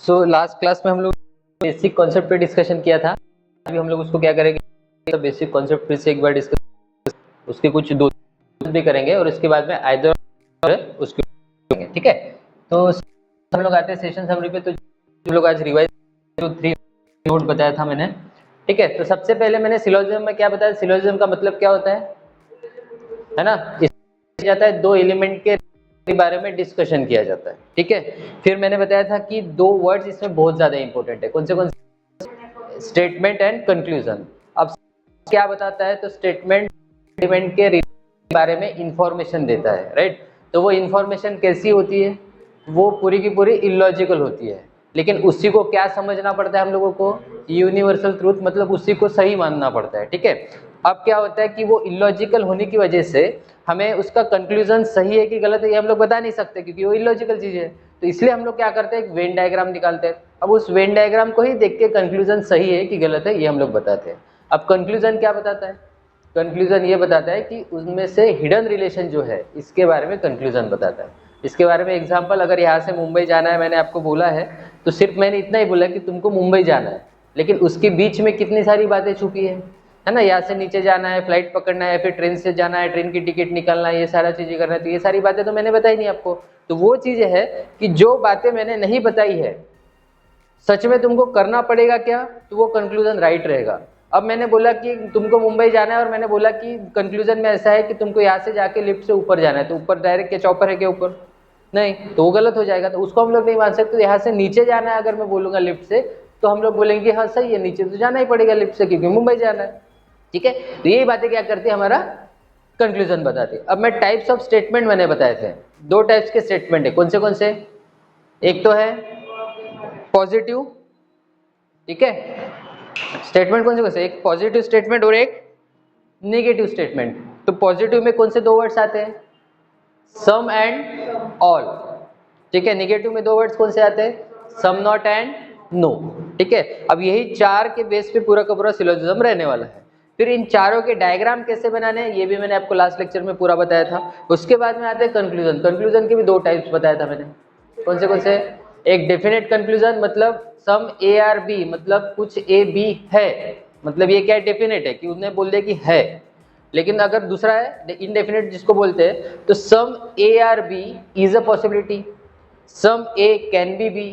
So last class में हम लोग बेसिक कॉन्सेप्ट पे डिस्कशन किया था। अभी हम लोग उसको क्या करेंगे, बेसिक कॉन्सेप्ट फिर से एक बार डिस्कस, उसके कुछ दो भी करेंगे और उसके बाद में आइदर उसके करेंगे। ठीक है, तो हम लोग आते हैं सेशन समरी पे। तो हम लोग आज रिवाइज जो 3 नोट बताया था मैंने। ठीक है, तो सबसे पहले मैंने सिलोजिज्म में क्या बताया, सिलोजिज्म का मतलब क्या होता है ना, इसमें जाता है दो एलिमेंट के बारे में डिस्कशन किया जाता है। ठीक है, फिर मैंने बताया था कि दो वर्ड्स इसमें बहुत ज्यादा इंपॉर्टेंट है। कौन से? Statement and conclusion. अब क्या बताता है, तो स्टेटमेंट एलिमेंट के बारे में इंफॉर्मेशन देता है, राइट। तो वो इंफॉर्मेशन कैसी होती है, वो पूरी की पूरी इलॉजिकल होती है, लेकिन उसी को क्या समझना पड़ता है हम लोगों को, यूनिवर्सल ट्रूथ, मतलब उसी को सही मानना पड़ता है। ठीक है, अब क्या होता है कि वो इलॉजिकल होने की वजह से हमें उसका कंक्लूजन सही है कि गलत है ये हम लोग बता नहीं सकते, क्योंकि वो इलॉजिकल चीज है। तो इसलिए हम लोग क्या करते हैं, एक वेन डायग्राम निकालते हैं। अब उस वेन डायग्राम को ही देख के कंक्लूजन सही है कि गलत है ये हम लोग बताते हैं। अब कंक्लूजन क्या बताता है, कंक्लूजन ये बताता है कि उनमें से हिडन रिलेशन जो है इसके बारे में कंक्लूजन बताता है। इसके बारे में एग्जांपल, अगर यहाँ से मुंबई जाना है, मैंने आपको बोला है, तो सिर्फ मैंने इतना ही बोला कि तुमको मुंबई जाना है, लेकिन उसके बीच में कितनी सारी बातें छुपी है ना। यहाँ से नीचे जाना है, फ्लाइट पकड़ना है, फिर ट्रेन से जाना है, ट्रेन की टिकट निकालना है, ये सारा चीजें करना है। तो ये सारी बातें तो मैंने बताई नहीं आपको। तो वो चीजें है कि जो बातें मैंने नहीं बताई है सच में तुमको करना पड़ेगा क्या, तो वो कंक्लूजन राइट रहेगा। अब मैंने बोला कि तुमको मुंबई जाना है और मैंने बोला कि कंक्लूजन में ऐसा है कि तुमको यहाँ से जाके लिफ्ट से ऊपर जाना है, तो ऊपर डायरेक्ट क्या चौपर है क्या ऊपर, नहीं, तो वो गलत हो जाएगा। तो उसको हम लोग नहीं मान सकते। तो यहाँ से नीचे जाना है अगर मैं बोलूंगा लिफ्ट से, तो हम लोग बोलेंगे हाँ सही है, नीचे तो जाना ही पड़ेगा लिफ्ट से क्योंकि मुंबई जाना है। ठीक है, तो यही बातें क्या करती है, हमारा कंक्लूजन बताती है। अब मैं टाइप्स ऑफ स्टेटमेंट मैंने बताए थे, 2 टाइप्स के स्टेटमेंट है। कौन से? एक तो है पॉजिटिव, ठीक है, स्टेटमेंट कौन से? एक पॉजिटिव स्टेटमेंट और एक नेगेटिव स्टेटमेंट। तो पॉजिटिव में कौन से 2 वर्ड्स आते हैं, सम एंड ऑल। ठीक है, नेगेटिव में 2 वर्ड्स कौन से आते हैं, सम नॉट एंड नो। ठीक है, अब यही 4 के बेस पे पूरा का पूरा सिलोजिज्म रहने वाला है। फिर इन चारों के डायग्राम कैसे बनाने हैं ये भी मैंने आपको लास्ट लेक्चर में पूरा बताया था। उसके बाद में आते हैं कंक्लूजन। कंक्लूजन के भी 2 टाइप्स बताया था मैंने। कौन से? एक डेफिनेट कंक्लूजन, मतलब सम ए आर बी, मतलब कुछ ए बी है, मतलब ये क्या डेफिनेट है कि उसने बोल दिया कि है। लेकिन अगर दूसरा है इनडेफिनेट जिसको बोलते हैं, तो some A are B is a possibility, some A can be.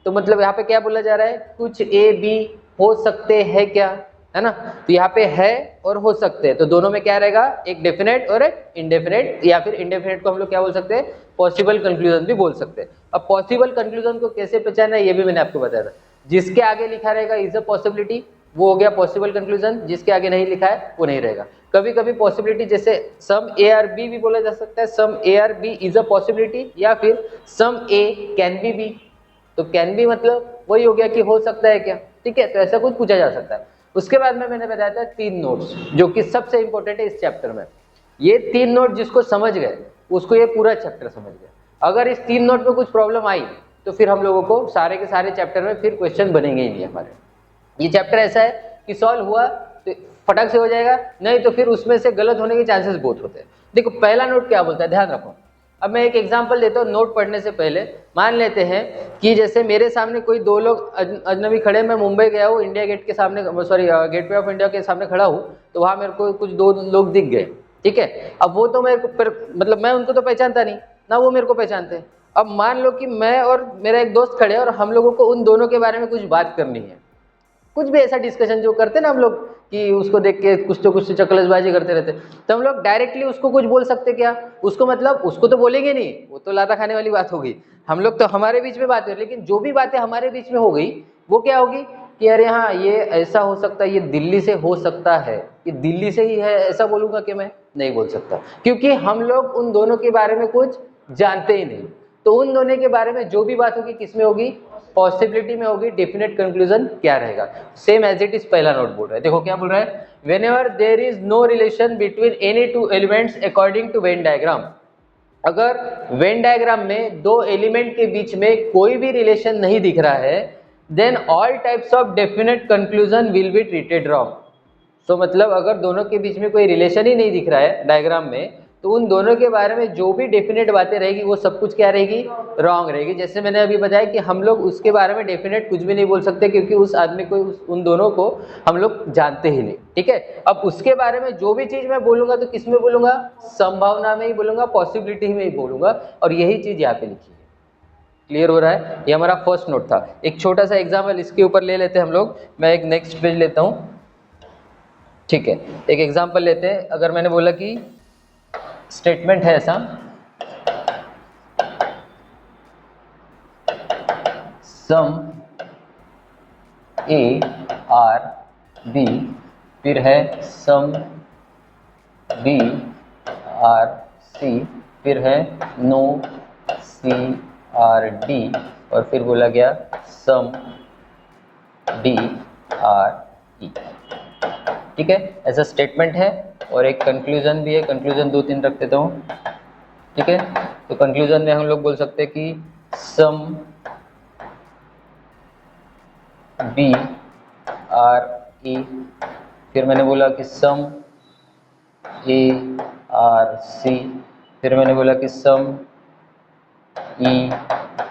तो मतलब यहाँ पे क्या बोला जा रहा है, कुछ ए बी हो सकते हैं क्या, है ना। तो यहाँ पे है और हो सकते हैं, तो दोनों में क्या रहेगा, एक डेफिनेट और एक इनडेफिनेट, या फिर इनडेफिनेट को हम लोग क्या बोल सकते हैं, पॉसिबल कंक्लूजन भी बोल सकते हैं। अब पॉसिबल कंक्लूजन को कैसे पहचानना है ये भी मैंने आपको बताया था। जिसके आगे लिखा रहेगा इज अ पॉसिबिलिटी, वो हो गया पॉसिबल कंक्लूजन। जिसके आगे नहीं लिखा है वो नहीं रहेगा। कभी कभी पॉसिबिलिटी जैसे सम ए आर बी भी बोला जा सकता है, some A are B is a possibility, या फिर सम ए कैन बी। तो कैन बी मतलब वही हो गया कि हो सकता है क्या। ठीक है, तो ऐसा कुछ पूछा जा सकता है। उसके बाद में मैंने बताया था 3 नोट्स जो कि सबसे इंपॉर्टेंट है इस चैप्टर में। ये 3 नोट जिसको समझ गए उसको ये पूरा चैप्टर समझ गए। अगर इस 3 नोट में कुछ प्रॉब्लम आई तो फिर हम लोगों को सारे के सारे चैप्टर में फिर क्वेश्चन बनेंगे ही नहीं हमारे। ये चैप्टर ऐसा है कि सॉल्व हुआ तो फटक से हो जाएगा, नहीं तो फिर उसमें से गलत होने के चांसेस बहुत होते हैं। देखो पहला नोट क्या बोलता है, ध्यान रखो। अब मैं एक एग्जांपल देता हूँ नोट पढ़ने से पहले। मान लेते हैं कि जैसे मेरे सामने कोई 2 लोग अजनबी खड़े, मैं मुंबई गया हूँ, इंडिया गेट के सामने, सॉरी गेटवे ऑफ इंडिया के सामने खड़ा हूँ, तो वहाँ मेरे को कुछ 2 लोग दिख गए। ठीक है, अब वो तो मेरे को मतलब मैं उनको तो पहचानता नहीं ना, वो मेरे को पहचानते हैं। अब मान लो कि मैं और मेरा एक दोस्त खड़े हैं और हम लोगों को उन दोनों के बारे में कुछ बात करनी है, कुछ भी ऐसा डिस्कशन जो करते ना हम लोग कि उसको देख के कुछ तो चकलसबाजी करते रहते, तो हम लोग डायरेक्टली उसको कुछ बोल सकते क्या, उसको मतलब उसको तो बोलेंगे नहीं, वो तो लाता खाने वाली बात होगी। हम लोग तो हमारे बीच में बात है, लेकिन जो भी बातें हमारे बीच में हो गई वो क्या होगी कि अरे हाँ ये ऐसा हो सकता है, ये दिल्ली से हो सकता है, ये दिल्ली से ही है, ऐसा बोलूंगा कि मैं नहीं बोल सकता, क्योंकि हम लोग उन दोनों के बारे में कुछ जानते ही नहीं। तो उन दोनों के बारे में जो भी बात होगी किस में होगी, पॉसिबिलिटी में होगी। डेफिनेट कंक्लूजन क्या रहेगा, सेम एज इट इज पहला नोट बोल रहा है। देखो क्या बोल रहा है, whenever there is no relation between any 2 elements according to Venn diagram. अगर वेन डायग्राम में 2 एलिमेंट के बीच में कोई भी रिलेशन नहीं दिख रहा है, then all types of definite conclusion will be treated wrong. तो मतलब अगर दोनों के बीच में कोई रिलेशन ही नहीं दिख रहा है डायग्राम में, तो उन दोनों के बारे में जो भी डेफिनेट बातें रहेगी वो सब कुछ क्या रहेगी, रॉन्ग रहेगी। जैसे मैंने अभी बताया कि हम लोग उसके बारे में डेफिनेट कुछ भी नहीं बोल सकते क्योंकि उस आदमी को, उन दोनों को हम लोग जानते ही नहीं, ठीक है। अब उसके बारे में जो भी चीज मैं बोलूंगा तो किस में बोलूंगा, संभावना में ही बोलूंगा, पॉसिबिलिटी में ही बोलूंगा, और यही चीज यहाँ पे लिखी है। क्लियर हो रहा है? ये हमारा फर्स्ट नोट था। एक छोटा सा एग्जाम्पल इसके ऊपर ले लेते हैं हम लोग। मैं एक नेक्स्ट पेज लेता हूँ, ठीक है। एक एग्जाम्पल लेते हैं। अगर मैंने बोला कि स्टेटमेंट है ऐसा, सम ए आर बी, फिर है सम बी आर सी, फिर है नो सी आर डी, और फिर बोला गया सम डी आर ई, ठीक है। ऐसा स्टेटमेंट है और एक कंक्लूजन भी है। कंक्लूजन 2-3 रख देता हूँ, ठीक है। तो कंक्लूजन में हम लोग बोल सकते हैं कि सम बी आर ई, फिर मैंने बोला कि सम ए आर सी, फिर मैंने बोला कि सम ई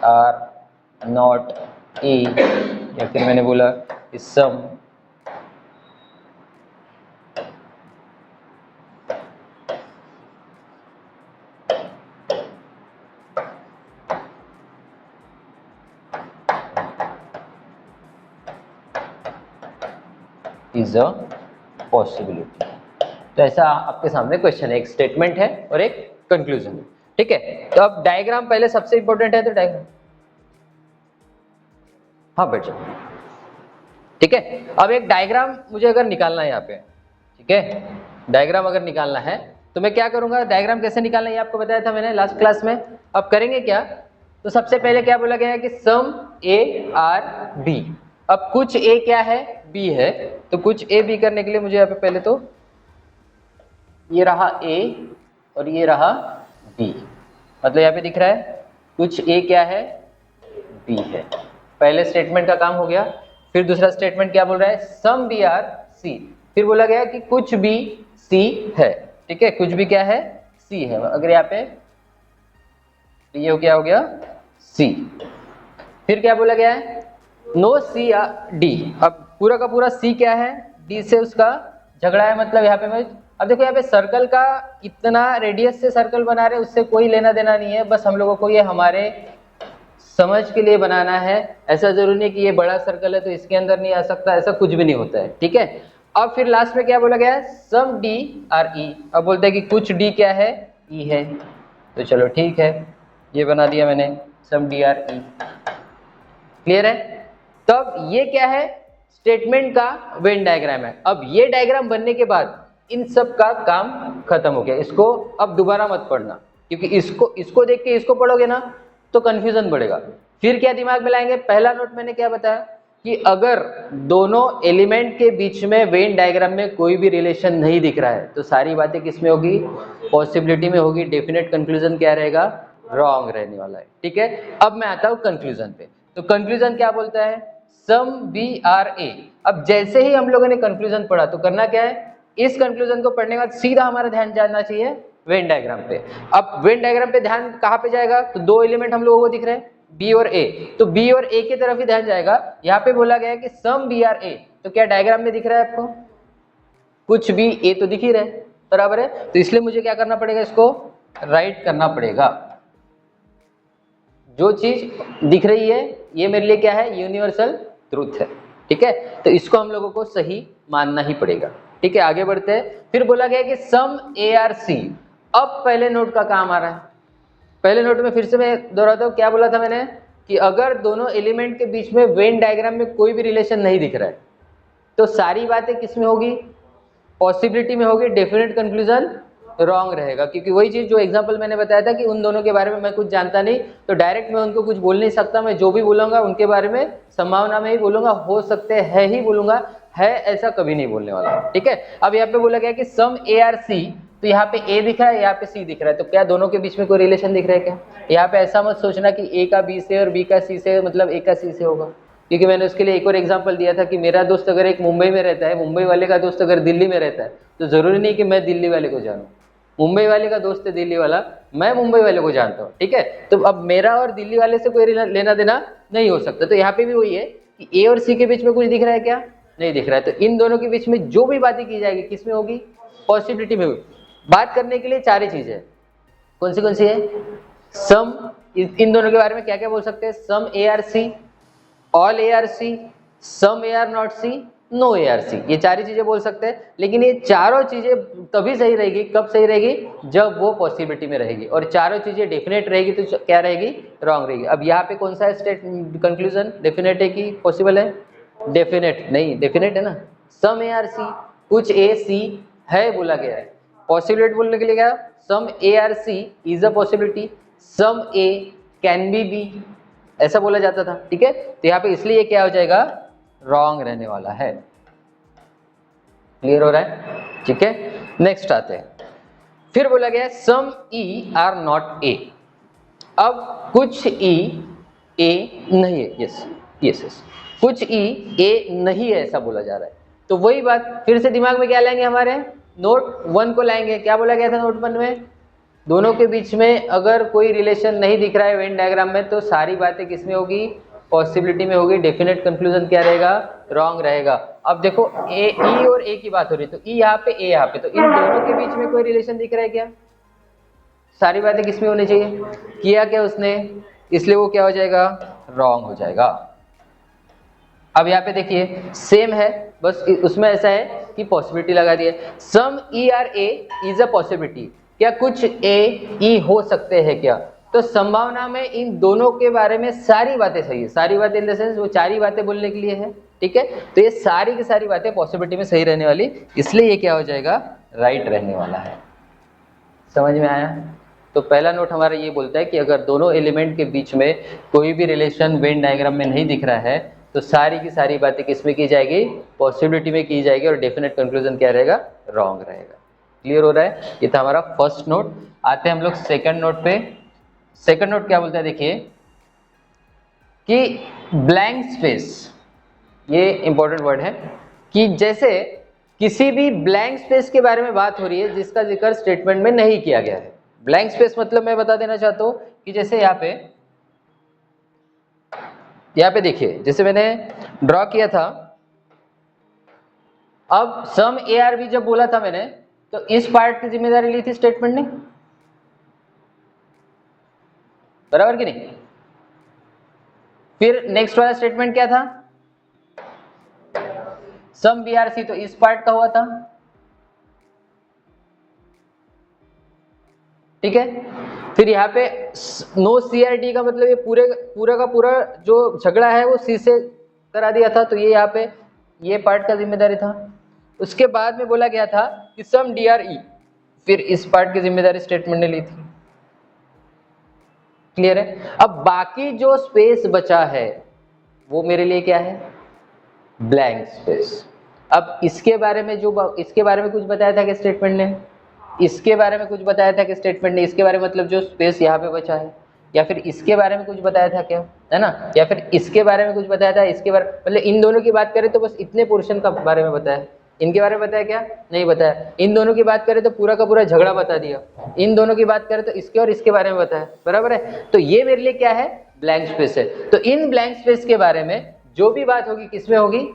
आर नॉट ए, या फिर मैंने बोला कि सम इज अ पॉसिबिलिटी। तो ऐसा आपके सामने क्वेश्चन है, एक स्टेटमेंट है और एक कंक्लूजन है, ठीक है। तो अब डायग्राम पहले सबसे इंपॉर्टेंट है, तो डायग्राम, हाँ बैठ जाओ, ठीक है। अब एक डायग्राम मुझे अगर निकालना है यहाँ पे, ठीक है, डायग्राम अगर निकालना है तो मैं क्या करूंगा, डायग्राम कैसे निकालना है ये आपको बताया था मैंने लास्ट क्लास में। अब करेंगे क्या, तो सबसे पहले क्या बोला गया है कि सम ए आर बी। अब कुछ ए क्या है, बी है, तो कुछ ए बी करने के लिए मुझे यहाँ पे पहले तो ये रहा ए और ये रहा बी, मतलब यहाँ पे दिख रहा है कुछ ए क्या है, बी है। पहले स्टेटमेंट का काम हो गया। फिर दूसरा स्टेटमेंट क्या बोल रहा है, सम बी आर सी, फिर बोला गया कि कुछ भी सी है, ठीक है, कुछ भी क्या है, सी है। अगर यहाँ पे ये क्या हो गया, सी। फिर क्या बोला गया है, नो सी डी। अब पूरा का पूरा सी क्या है, डी से उसका झगड़ा है, मतलब यहाँ पे मैं, अब देखो यहाँ पे सर्कल का इतना रेडियस से सर्कल बना रहे, उससे कोई लेना देना नहीं है, बस हम लोगों को ये हमारे समझ के लिए बनाना है। ऐसा जरूरी नहीं कि ये बड़ा सर्कल है तो इसके अंदर नहीं आ सकता, ऐसा कुछ भी नहीं होता है, ठीक है। अब फिर लास्ट में क्या बोला गया है, सम डी आर ई। अब बोलते हैं कि कुछ डी क्या है, ई है, तो चलो ठीक है, ये बना दिया मैंने, सम डी आर ई। क्लियर है? तब ये क्या है, स्टेटमेंट का वेन डायग्राम है। अब ये डायग्राम बनने के बाद इन सब का काम खत्म हो गया। इसको अब दोबारा मत पढ़ना, क्योंकि इसको देख के इसको पढ़ोगे ना तो कंफ्यूजन बढ़ेगा। फिर क्या दिमाग में लाएंगे, पहला नोट मैंने क्या बताया कि अगर दोनों एलिमेंट के बीच में वेन डायग्राम में कोई भी रिलेशन नहीं दिख रहा है तो सारी बातें किस में होगी, पॉसिबिलिटी में होगी। डेफिनेट कंक्लूजन क्या रहेगा, रॉन्ग रहने वाला है, ठीक है। अब मैं आता हूं कंक्लूजन पे। तो कंक्लूजन क्या बोलता है, सम बी आर ए। अब जैसे ही हम लोगों ने कंक्लूजन पढ़ा तो करना क्या है, इस कंक्लूजन को पढ़ने के बाद सीधा हमारा ध्यान जाना चाहिए वेन डायग्राम पे। अब वेन डायग्राम पे ध्यान कहाँ पे जाएगा, तो दो एलिमेंट हम लोगों को दिख रहे हैं बी और ए, तो बी और ए की तरफ ही ध्यान जाएगा। यहाँ पे बोला गया है कि सम बी आर ए, तो क्या डायग्राम में दिख रहा है आपको, कुछ भी ए तो दिख ही रहा है, बराबर है। तो इसलिए मुझे क्या करना पड़ेगा, इसको राइट करना पड़ेगा। जो चीज दिख रही है ये मेरे लिए क्या है, यूनिवर्सल ट्रूथ है, ठीक है। तो इसको हम लोगों को सही मानना ही पड़ेगा, ठीक है। आगे बढ़ते हैं। फिर बोला गया कि सम ए आर सी। अब पहले नोट का काम आ रहा है। पहले नोट में फिर से मैं दोहराता हूँ, क्या बोला था मैंने कि अगर दोनों एलिमेंट के बीच में वेन डायग्राम में कोई भी रिलेशन नहीं दिख रहा है तो सारी बातें किस में होगी, पॉसिबिलिटी में होगी। डेफिनेट कंक्लूजन रॉन्ग रहेगा, क्योंकि वही चीज जो एग्जांपल मैंने बताया था कि उन दोनों के बारे में मैं कुछ जानता नहीं, तो डायरेक्ट मैं उनको कुछ बोल नहीं सकता। मैं जो भी बोलूंगा उनके बारे में संभावना में ही बोलूंगा, हो सकते हैं ही बोलूंगा, है ऐसा कभी नहीं बोलने वाला, ठीक है। अब यहाँ पे बोला गया कि सम ए आर सी, तो यहाँ पे ए दिख रहा है, यहाँ पे सी दिख रहा है, तो क्या दोनों के बीच में कोई रिलेशन दिख रहा है क्या। यहाँ पे ऐसा मत सोचना कि ए का बी से और बी का सी से, मतलब ए का सी से होगा, क्योंकि मैंने उसके लिए एक और एग्जांपल दिया था कि मेरा दोस्त अगर एक मुंबई में रहता है, मुंबई वाले का दोस्त अगर दिल्ली में रहता है, तो जरूरी नहीं कि मैं दिल्ली वाले को जानूं, मुंबई वाले का दोस्त है दिल्ली वाला, मैं मुंबई वाले को जानता हूँ, ठीक है। तो अब मेरा और दिल्ली वाले से कोई लेना देना नहीं हो सकता। तो यहाँ पे भी वही है कि ए और सी के बीच में कुछ दिख रहा है क्या? नहीं दिख रहा है। तो इन दोनों के बीच में जो भी बातें की जाएगी किस में होगी? पॉसिबिलिटी में होगी। बात करने के लिए चार ही चीजें है। कौन सी है? सम, इन दोनों के बारे में क्या क्या बोल सकते हैं? Some A are C, all A are C, some A are not C, no A are C, ये चार ही चीजें बोल सकते हैं। लेकिन ये चारों चीजें तभी सही रहेगी, कब सही रहेगी? जब वो पॉसिबिलिटी में रहेगी। और चारों चीजें डेफिनेट रहेगी तो क्या रहेगी? रॉन्ग रहेगी। अब यहाँ पे कौन सा है स्टेट कंक्लूजन? डेफिनेट है कि पॉसिबल है? डेफिनेट नहीं, डेफिनेट है ना। सम ए आर सी, कुछ ए सी है बोला गया है। पॉसिबिलिटी बोलने के लिए क्या? Some A are C is a possibility, some A can be, ऐसा बोला जाता था, ठीक है। तो यहाँ पे इसलिए क्या हो जाएगा? रॉन्ग रहने वाला है। क्लियर हो रहा है? ठीक है, नेक्स्ट आते हैं। फिर बोला गया सम ई आर नॉट ए। अब कुछ ई ए नहीं है, यस यस यस, कुछ ई ए नहीं है ऐसा बोला जा रहा है। तो वही बात फिर से दिमाग में क्या लाएंगे? हमारे नोट 1 को लाएंगे। क्या बोला गया था नोट 1 में? दोनों के बीच में अगर कोई रिलेशन नहीं दिख रहा है वेन डायग्राम में, तो सारी बातें किस में होगी? पॉसिबिलिटी में होगी। डेफिनेट कंक्लूजन क्या रहेगा? रॉन्ग रहेगा। अब देखो ए, ई और ए की बात हो रही है, तो ई यहाँ पे, ए यहाँ पे, तो इन दोनों के बीच में कोई रिलेशन दिख रहा है क्या? सारी बातें किस में होनी चाहिए? किया क्या उसने? इसलिए वो क्या हो जाएगा? रॉन्ग हो जाएगा। अब यहाँ पे देखिए सेम है, बस उसमें ऐसा है कि पॉसिबिलिटी लगा दी है। Some E are A is a possibility, क्या कुछ ए ई हो सकते हैं क्या? तो संभावना में इन दोनों के बारे में सारी बातें सही है। सारी बातें इन द सेंस वो चार ही बातें बोलने के लिए है, ठीक है। तो ये सारी की सारी बातें पॉसिबिलिटी में सही रहने वाली, इसलिए ये क्या हो जाएगा? राइट रहने वाला है। समझ में आया? तो पहला नोट हमारा ये बोलता है कि अगर दोनों एलिमेंट के बीच में कोई भी रिलेशन वेन डायग्राम में नहीं दिख रहा है, तो सारी की सारी बातें किस में की जाएगी? पॉसिबिलिटी में की जाएगी। और डेफिनेट कंक्लूजन क्या रहेगा? रॉन्ग रहेगा। क्लियर हो रहा है? ये था हमारा फर्स्ट नोट। आते हैं हम लोग सेकंड नोट पे। सेकंड नोट क्या बोलता है? देखिए कि ब्लैंक स्पेस, ये इंपॉर्टेंट वर्ड है, कि जैसे किसी भी ब्लैंक स्पेस के बारे में बात हो रही है जिसका जिक्र स्टेटमेंट में नहीं किया गया है। ब्लैंक स्पेस मतलब मैं बता देना चाहता हूं कि जैसे यहाँ पे देखिए, जैसे मैंने ड्रॉ किया था। अब सम ए आर बी जब बोला था मैंने, तो इस पार्ट की जिम्मेदारी ली थी स्टेटमेंट ने, बराबर कि नहीं? फिर नेक्स्ट वाला स्टेटमेंट क्या था? सम बी आर सी, तो इस पार्ट का हुआ था, ठीक है। फिर यहाँ पे नो सी आर डी का मतलब ये पूरा का पूरा जो झगड़ा है वो सी से करा दिया था, तो ये यहाँ पे ये पार्ट का जिम्मेदारी था। उसके बाद में बोला गया था कि सम डी आर ई, फिर इस पार्ट की जिम्मेदारी स्टेटमेंट ने ली थी। क्लियर है? अब बाकी जो स्पेस बचा है वो मेरे लिए क्या है? Blank space. अब इसके बारे में इसके बारे में कुछ बताया था कि स्टेटमेंट ने, इसके बारे में कुछ बताया था कि स्टेटमेंट ने, इसके बारे में मतलब जो स्पेस यहाँ पे बचा है, या फिर इसके बारे में कुछ बताया था क्या, है ना? या फिर इसके बारे में कुछ बताया था, इसके बारे मतलब इन दोनों की बात करें तो बस इतने पोर्शन का बारे में बताया। इनके बारे में बताया क्या? नहीं बताया। इन दोनों की बात करें तो पूरा का पूरा झगड़ा बता दिया। इन दोनों की बात करें तो इसके और इसके बारे में बताया, बराबर है। तो ये मेरे लिए क्या है? ब्लैंक स्पेस है। तो इन ब्लैंक स्पेस के बारे में जो भी बात होगी किसमें होगी?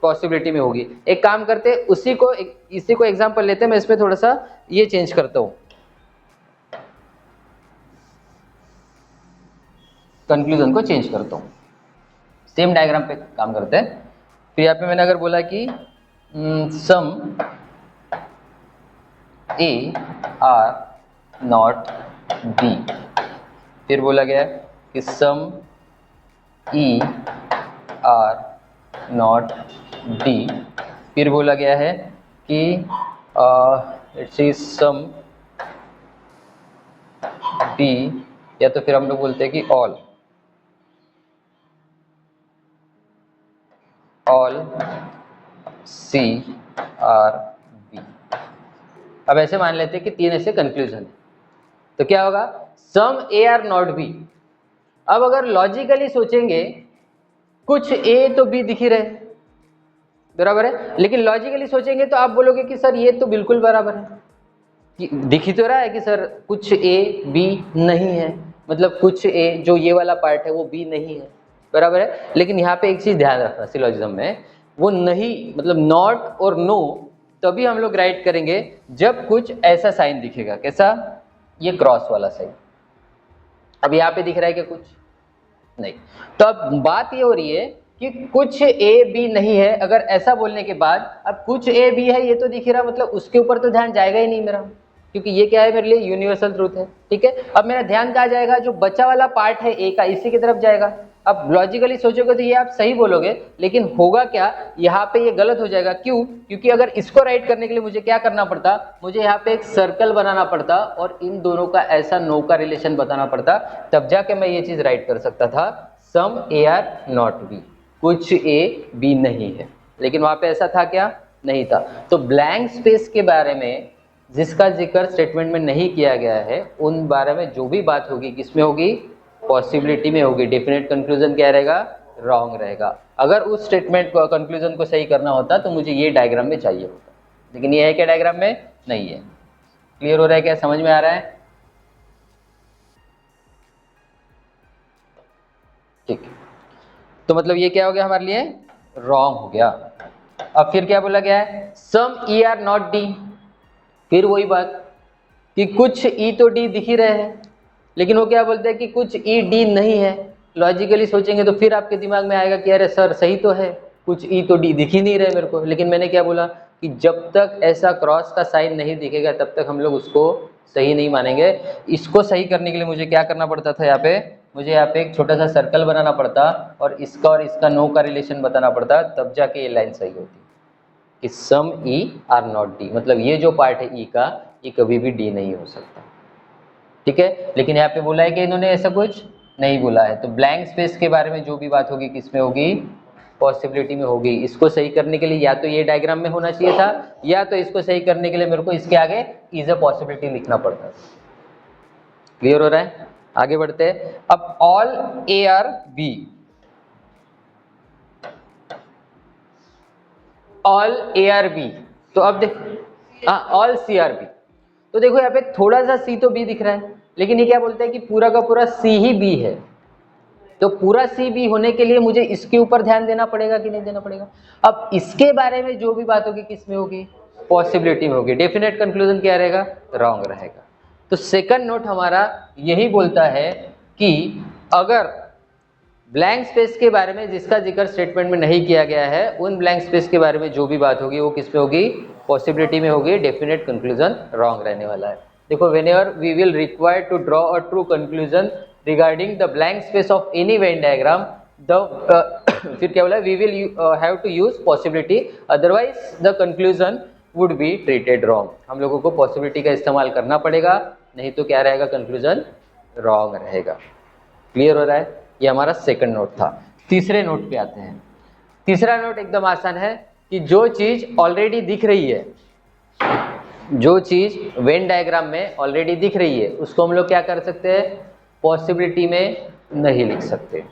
पॉसिबिलिटी में होगी। एक काम करते हैं, इसी को एग्जांपल लेते हैं। मैं इसमें थोड़ा सा ये चेंज करता हूं, कंक्लूजन को चेंज करता हूं, सेम डायग्राम पे काम करते हैं। तो यहाँ पे मैंने अगर बोला कि सम ए आर नॉट बी, फिर बोला गया कि some E are not be, फिर बोला गया है कि इट्स इज सम बी, या तो फिर हम लोग बोलते हैं कि ऑल सी आर बी। अब ऐसे मान लेते हैं कि तीन ऐसे कंक्लूजन है, तो क्या होगा? सम ए आर नॉट बी। अब अगर लॉजिकली सोचेंगे, कुछ ए तो बी दिख ही रहे, बराबर है, लेकिन लॉजिकली सोचेंगे तो आप बोलोगे कि सर ये तो बिल्कुल बराबर है, कि दिख ही तो रहा है कि सर कुछ ए बी नहीं है, मतलब कुछ ए जो ये वाला पार्ट है वो बी नहीं है, बराबर है। लेकिन यहाँ पे एक चीज ध्यान रखना सिलोजिज्म में, वो नहीं मतलब नॉट और नो तभी हम लोग राइट करेंगे जब कुछ ऐसा साइन दिखेगा। कैसा? ये क्रॉस वाला साइन। अब यहाँ पे दिख रहा है कि कुछ नहीं, तो अब बात ये हो रही है कि कुछ ए बी नहीं है। अगर ऐसा बोलने के बाद अब कुछ ए बी है ये तो दिख रहा, मतलब उसके ऊपर तो ध्यान जाएगा ही नहीं मेरा, क्योंकि ये क्या है मेरे लिए यूनिवर्सल ट्रूथ है, ठीक है। अब मेरा ध्यान कहाँ जाएगा? जो बचा वाला पार्ट है ए का, इसी की तरफ जाएगा। अब लॉजिकली सोचोगे तो ये आप सही बोलोगे, लेकिन होगा क्या, यहाँ पे ये गलत हो जाएगा। क्यों? क्योंकि अगर इसको राइट करने के लिए मुझे क्या करना पड़ता, मुझे यहाँ पे एक सर्कल बनाना पड़ता और इन दोनों का ऐसा नो का रिलेशन बताना पड़ता, तब जाके मैं ये चीज राइट कर सकता था, सम ए आर नॉट बी, कुछ ए बी नहीं है। लेकिन वहां पे ऐसा था क्या? नहीं था। तो ब्लैंक स्पेस के बारे में जिसका जिक्र स्टेटमेंट में नहीं किया गया है, उन बारे में जो भी बात होगी किसमें होगी? पॉसिबिलिटी में होगी। डेफिनेट कंक्लूजन क्या रहेगा? रॉन्ग रहेगा। अगर उस स्टेटमेंट को कंक्लूजन को सही करना होता तो मुझे ये डायग्राम में चाहिए होता, लेकिन ये है क्या डायग्राम में? नहीं है। क्लियर हो रहा है क्या? समझ में आ रहा है? ठीक है, तो मतलब ये क्या हो गया हमारे लिए? रॉन्ग हो गया। अब फिर क्या बोला गया है? Some E are not D. फिर वही बात कि कुछ ई तो डी दिख ही रहे हैं, लेकिन वो क्या बोलते हैं कि कुछ ई डी नहीं है। लॉजिकली सोचेंगे तो फिर आपके दिमाग में आएगा कि अरे सर सही तो है, कुछ ई तो डी दिख ही नहीं रहे मेरे को। लेकिन मैंने क्या बोला कि जब तक ऐसा क्रॉस का साइन नहीं दिखेगा तब तक हम लोग उसको सही नहीं मानेंगे। इसको सही करने के लिए मुझे क्या करना पड़ता था? यहाँ पे मुझे यहाँ पे एक छोटा सा सर्कल बनाना पड़ता और इसका नो का रिलेशन बताना पड़ता, तब जाके ये लाइन सही होती कि some E are not D, मतलब ये जो पार्ट है ई का, ये कभी भी डी नहीं हो सकता, ठीक है। लेकिन यहाँ पे बोला है कि इन्होंने ऐसा कुछ नहीं बोला है। तो ब्लैंक स्पेस के बारे में जो भी बात होगी किस में होगी? पॉसिबिलिटी में होगी। इसको सही करने के लिए या तो ये डायग्राम में होना चाहिए था, या तो इसको सही करने के लिए मेरे को इसके आगे इज अ पॉसिबिलिटी लिखना पड़ता। क्लियर हो रहा है? आगे बढ़ते हैं। अब all A are B, all A are B, तो अब देख, हाँ ऑल सी आर बी। तो देखो यहाँ पे थोड़ा सा सी तो बी दिख रहा है, लेकिन ये क्या बोलते हैं कि पूरा का पूरा सी ही बी है। तो पूरा सी बी होने के लिए मुझे इसके ऊपर ध्यान देना पड़ेगा कि नहीं देना पड़ेगा? अब इसके बारे में जो भी बात होगी किस में होगी? पॉसिबिलिटी में होगी। डेफिनेट कंक्लूजन क्या रहेगा? रॉन्ग रहेगा। तो सेकंड नोट हमारा यही बोलता है कि अगर ब्लैंक स्पेस के बारे में जिसका जिक्र स्टेटमेंट में नहीं किया गया है, उन ब्लैंक स्पेस के बारे में जो भी बात होगी वो किस में होगी? पॉसिबिलिटी में होगी। डेफिनेट कंक्लूजन रॉन्ग रहने वाला है। देखो, whenever we will require to draw a true conclusion regarding the blank space of any Venn diagram, the फिर क्या बोला? We will have to use possibility, otherwise the conclusion would be treated wrong. हम लोगों को possibility का इस्तेमाल करना पड़ेगा, नहीं तो क्या रहेगा? कंक्लूजन रॉन्ग रहेगा। क्लियर हो रहा है? ये हमारा सेकंड नोट था। तीसरे नोट पे आते हैं। तीसरा नोट एकदम आसान है कि जो चीज ऑलरेडी दिख रही है, जो चीज वेन डायग्राम में ऑलरेडी दिख रही है, उसको हम लोग क्या कर सकते हैं? पॉसिबिलिटी में नहीं लिख सकते।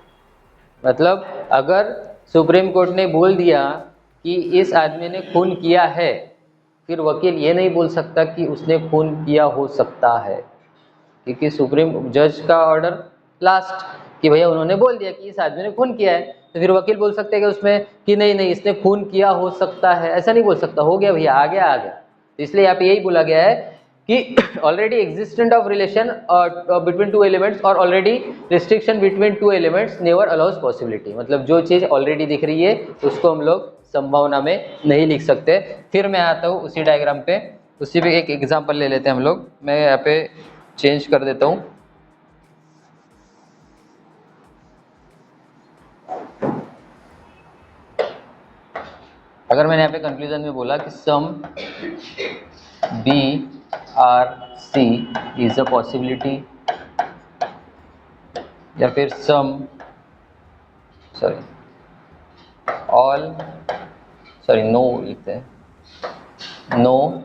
मतलब अगर सुप्रीम कोर्ट ने बोल दिया कि इस आदमी ने खून किया है, फिर वकील ये नहीं बोल सकता कि उसने खून किया हो सकता है, क्योंकि सुप्रीम जज का ऑर्डर लास्ट कि भैया उन्होंने बोल दिया कि इस आदमी ने खून किया है, तो फिर वकील बोल सकते हैं कि उसमें कि नहीं नहीं इसने खून किया हो सकता है, ऐसा नहीं बोल सकता। हो गया भैया, आ गया आ गया। तो इसलिए यहाँ पे यही बोला गया है कि already existent of relation between two elements और already restriction between two elements never allows possibility. मतलब जो चीज़ ऑलरेडी दिख रही है उसको हम लोग संभावना में नहीं लिख सकते। फिर मैं आता हूँ उसी डायग्राम पे, उसी पे एक एग्जाम्पल ले लेते हैं हम लोग। मैं यहाँ पे चेंज कर देता हूँ। अगर मैंने यहाँ पे कंक्लूजन में बोला कि some B are C is a possibility, या फिर सम नो लिखते हैं, no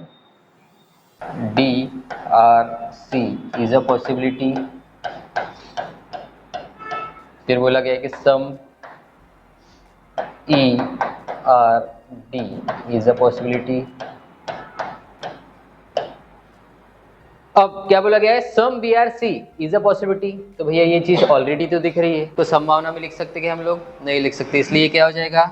D are C is a possibility. फिर बोला गया कि some E are D is a possibility. अब क्या बोला गया है, some B are C is a possibility. तो भैया ये चीज ऑलरेडी तो दिख रही है, तो संभावना में लिख सकते कि हम लोग नहीं लिख सकते, इसलिए क्या हो जाएगा,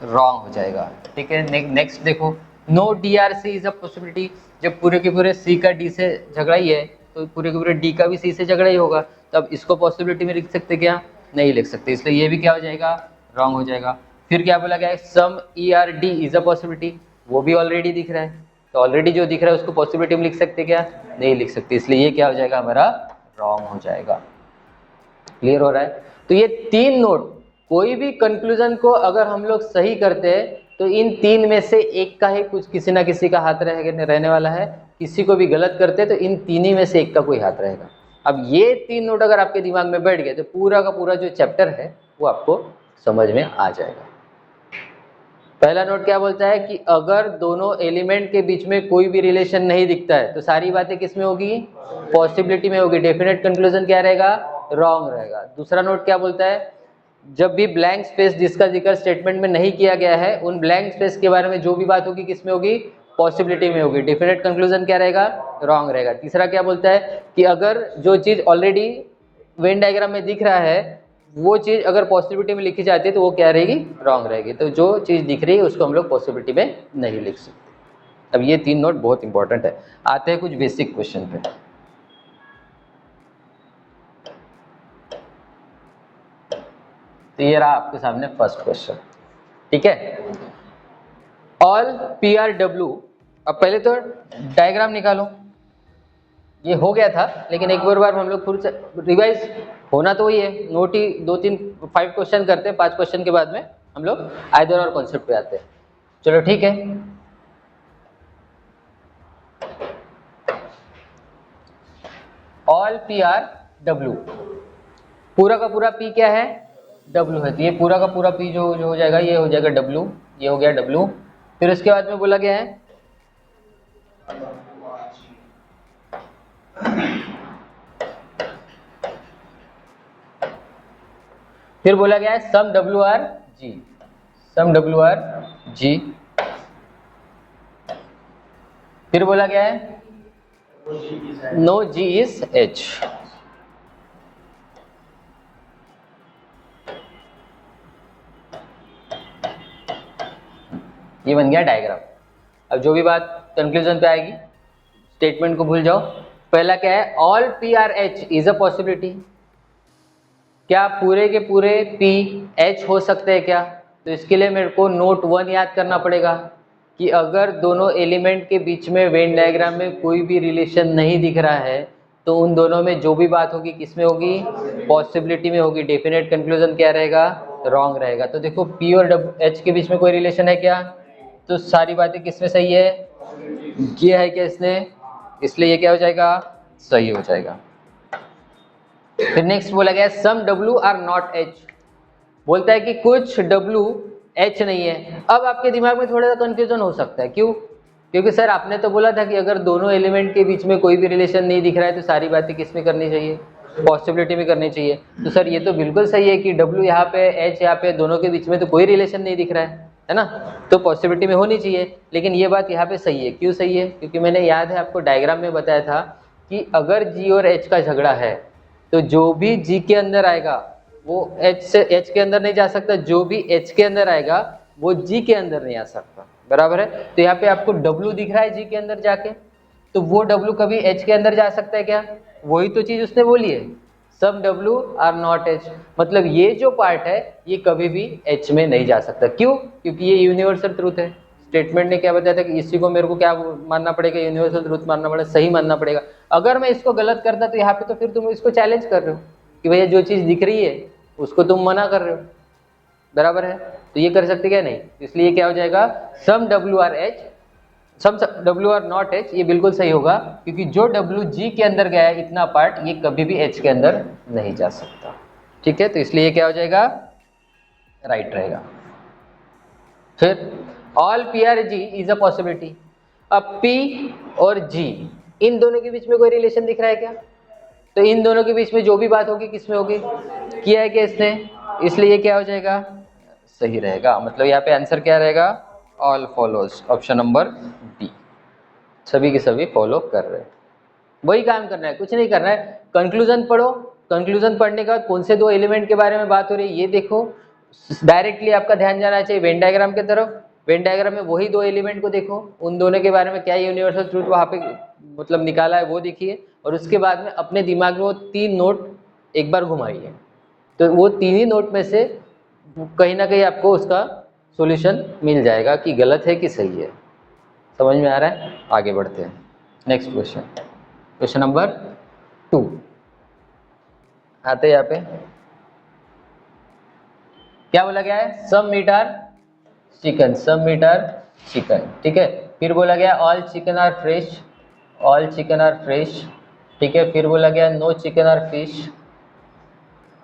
रॉन्ग हो जाएगा। ठीक है, नेक्स्ट देखो, no D are C is a possibility. जब पूरे के पूरे सी का डी से झगड़ा ही है तो पूरे के पूरे डी का भी सी से झगड़ा ही होगा, तब इसको पॉसिबिलिटी में लिख सकते क्या, नहीं लिख सकते, इसलिए ये भी क्या हो जाएगा, रॉन्ग हो जाएगा। फिर क्या बोला गया है, some E are D is a possibility, वो भी ऑलरेडी दिख रहा है, तो ऑलरेडी जो दिख रहा है उसको पॉसिबिलिटी में लिख सकते क्या, नहीं लिख सकते, इसलिए ये क्या हो जाएगा हमारा, रॉन्ग हो जाएगा। क्लियर हो रहा है। तो ये तीन नोट, कोई भी कंक्लूजन को अगर हम लोग सही करते हैं तो इन तीन में से एक का ही कुछ किसी ना किसी का हाथ रहने वाला है, किसी को भी गलत करते हैं तो इन तीन ही में से एक का कोई हाथ रहेगा। अब ये तीन नोट अगर आपके दिमाग में बैठ गए तो पूरा का पूरा जो चैप्टर है वो आपको समझ में आ जाएगा। पहला नोट क्या बोलता है कि अगर दोनों एलिमेंट के बीच में कोई भी रिलेशन नहीं दिखता है तो सारी बातें किस में होगी, पॉसिबिलिटी में होगी, डेफिनेट कंक्लूजन क्या रहेगा, रॉन्ग रहेगा। दूसरा नोट क्या बोलता है, जब भी ब्लैंक स्पेस जिसका जिक्र स्टेटमेंट में नहीं किया गया है उन ब्लैंक स्पेस के बारे में जो भी बात होगी किस में होगी, पॉसिबिलिटी में होगी, डेफिनेट कंक्लूजन क्या रहेगा, रॉन्ग रहेगा। तीसरा क्या बोलता है कि अगर जो चीज ऑलरेडी वेन डायग्राम में दिख रहा है वो चीज अगर पॉसिबिलिटी में लिखी जाती है तो वो क्या रहेगी, रॉन्ग रहेगी। तो जो चीज दिख रही है उसको हम लोग पॉसिबिलिटी में नहीं लिख सकते। अब ये तीन नोट बहुत इंपॉर्टेंट है। आते हैं कुछ बेसिक क्वेश्चन पे। तो ये रहा आपके सामने फर्स्ट क्वेश्चन। ठीक है, ऑल पी आर डब्ल्यू। अब पहले तो डायग्राम निकालो, ये हो गया था लेकिन एक बार हम लोग फिर से रिवाइज, होना तो वही है, नोट ही 5 क्वेश्चन करते हैं, 5 क्वेश्चन के बाद में हम लोग आइदर और कॉन्सेप्ट पे आते हैं। चलो ठीक है, ऑल पी आर डब्ल्यू, पूरा का पूरा पी क्या है, डब्ल्यू है, तो ये पूरा का पूरा पी जो हो जाएगा ये हो जाएगा डब्ल्यू, ये हो गया डब्ल्यू। फिर उसके बाद में बोला गया है फिर बोला गया है सम डब्ल्यू आर जी, सम डब्ल्यू आर जी। फिर बोला गया है नो जी इज एच। ये बन गया डायग्राम। अब जो भी बात कंक्लूजन पे आएगी, स्टेटमेंट को भूल जाओ। पहला क्या है, all P R H is a possibility, क्या पूरे के पूरे पी एच हो सकते हैं क्या, तो इसके लिए मेरे को नोट 1 याद करना पड़ेगा कि अगर दोनों एलिमेंट के बीच में वेन डायग्राम में कोई भी रिलेशन नहीं दिख रहा है तो उन दोनों में जो भी बात होगी किस में होगी, पॉसिबिलिटी में होगी, डेफिनेट कंक्लूजन क्या रहेगा, रॉन्ग रहेगा। तो देखो पी और एच के बीच में कोई रिलेशन है क्या, तो सारी बातें किस में सही है, ये है क्या इसने, इसलिए ये क्या हो जाएगा, सही हो जाएगा। फिर नेक्स्ट बोला गया सम डब्ल्यू आर नॉट एच, बोलता है कि कुछ डब्ल्यू एच नहीं है। अब आपके दिमाग में थोड़ा सा कंफ्यूजन हो सकता है, क्यों, क्योंकि सर आपने तो बोला था कि अगर दोनों एलिमेंट के बीच में कोई भी रिलेशन नहीं दिख रहा है तो सारी बातें किस में करनी चाहिए, पॉसिबिलिटी में करनी चाहिए। तो सर ये तो बिल्कुल सही है कि डब्ल्यू यहाँ पे एच यहाँ पे दोनों के बीच में तो कोई रिलेशन नहीं दिख रहा है ना, तो पॉसिबिलिटी में होनी चाहिए। लेकिन ये बात यहाँ पे सही है, क्यों सही है, क्योंकि मैंने याद है आपको डायग्राम में बताया था कि अगर जी और एच का झगड़ा है तो जो भी जी के अंदर आएगा वो एच से एच के अंदर नहीं जा सकता, जो भी एच के अंदर आएगा वो जी के अंदर नहीं आ सकता, बराबर है। तो यहाँ पे आपको डब्ल्यू दिख रहा है जी के अंदर जाके, तो वो डब्ल्यू कभी एच के अंदर जा सकता है क्या, वही तो चीज उसने बोली है, सब डब्ल्यू आर नॉट एच, मतलब ये जो पार्ट है ये कभी भी एच में नहीं जा सकता। क्यों, क्योंकि ये यूनिवर्सल ट्रूथ है। स्टेटमेंट ने क्या बताया था कि इसी को मेरे को क्या मानना पड़ेगा, यूनिवर्सल ट्रूथ मानना पड़ेगा, सही मानना पड़ेगा। अगर मैं इसको गलत करता तो यहाँ पे तो फिर तुम इसको चैलेंज कर रहे हो कि भैया जो चीज दिख रही है उसको तुम मना कर रहे हो, बराबर है। तो ये कर सकते क्या, नहीं, इसलिए क्या हो जाएगा, some W are H, some W are not H, ये बिल्कुल सही होगा क्योंकि जो डब्ल्यू जी के अंदर गया है इतना पार्ट ये कभी भी एच के अंदर नहीं जा सकता। ठीक है, तो इसलिए ये क्या हो जाएगा, राइट रहेगा। फिर all P R G is a possibility. अब पी और जी इन दोनों के बीच में कोई रिलेशन दिख रहा है क्या, तो इन दोनों के बीच में जो भी बात होगी किस में होगी, किया है क्या इसने, इसलिए ये क्या हो जाएगा, सही रहेगा। मतलब यहाँ पे आंसर क्या रहेगा, all follows, option number D, सभी के सभी फॉलो कर रहे हैं। वही काम करना है, कुछ नहीं करना है। कंक्लूजन पढ़ो, कंक्लूजन पढ़ने के बाद कौन से दो एलिमेंट के बारे में बात हो रही है ये देखो। डायरेक्टली आपका ध्यान जाना चाहिए वेन डायग्राम की तरफ। वेन डायग्राम में वही दो एलिमेंट को देखो, उन दोनों के बारे में क्या यूनिवर्सल ट्रूथ वहाँ पे मतलब निकाला है वो देखिए, और उसके बाद में अपने दिमाग में वो 3 नोट एक बार घुमाइए। तो वो 3 ही नोट में से कहीं ना कहीं आपको उसका सॉल्यूशन मिल जाएगा कि गलत है कि सही है। समझ में आ रहा है? आगे बढ़ते हैं। नेक्स्ट क्वेश्चन, क्वेश्चन नंबर 2 आते हैं यहाँ पे। क्या बोला गया है? Some meat are chicken, some meat are chicken, ठीक है। फिर बोला गया all chicken are fresh, all chicken are fresh, ठीक है। फिर बोला गया नो चिकन आर फिश,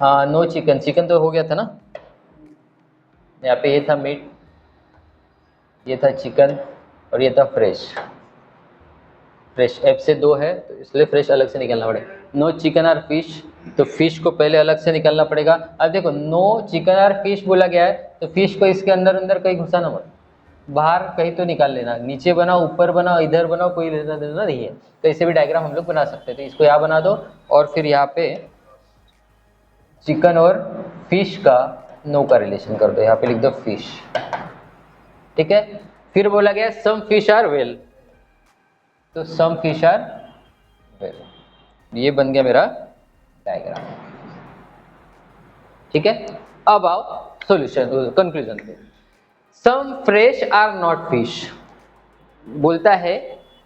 हाँ नो चिकन, चिकन तो हो गया था ना, यहाँ पे ये था मीट, ये था चिकन, और ये था फ्रेश। फ्रेश एफ से 2 है तो इसलिए फ्रेश अलग से निकलना पड़ेगा। नो चिकन और फिश, तो फिश को पहले अलग से निकलना पड़ेगा। अब देखो नो चिकन और फिश बोला गया है तो फिश को इसके अंदर अंदर कहीं घुसाना मत, बाहर कहीं तो निकाल लेना, नीचे बनाओ ऊपर बनाओ इधर बनाओ, कोई लेना देना नहीं है। तो इसे भी डायग्राम हम लोग बना सकते हैं। तो इसको यहाँ बना दो और फिर यहाँ पे चिकन और फिश का नो का रिलेशन कर दो, यहाँ पे लिख दो फिश, ठीक है। फिर बोला गया सम फिश आर वेल, तो सम फिश आर वेल, ये बन गया मेरा डायग्राम, ठीक है। अब आओ सॉल्यूशन कंक्लूजन पे। Some fresh are not fish, बोलता है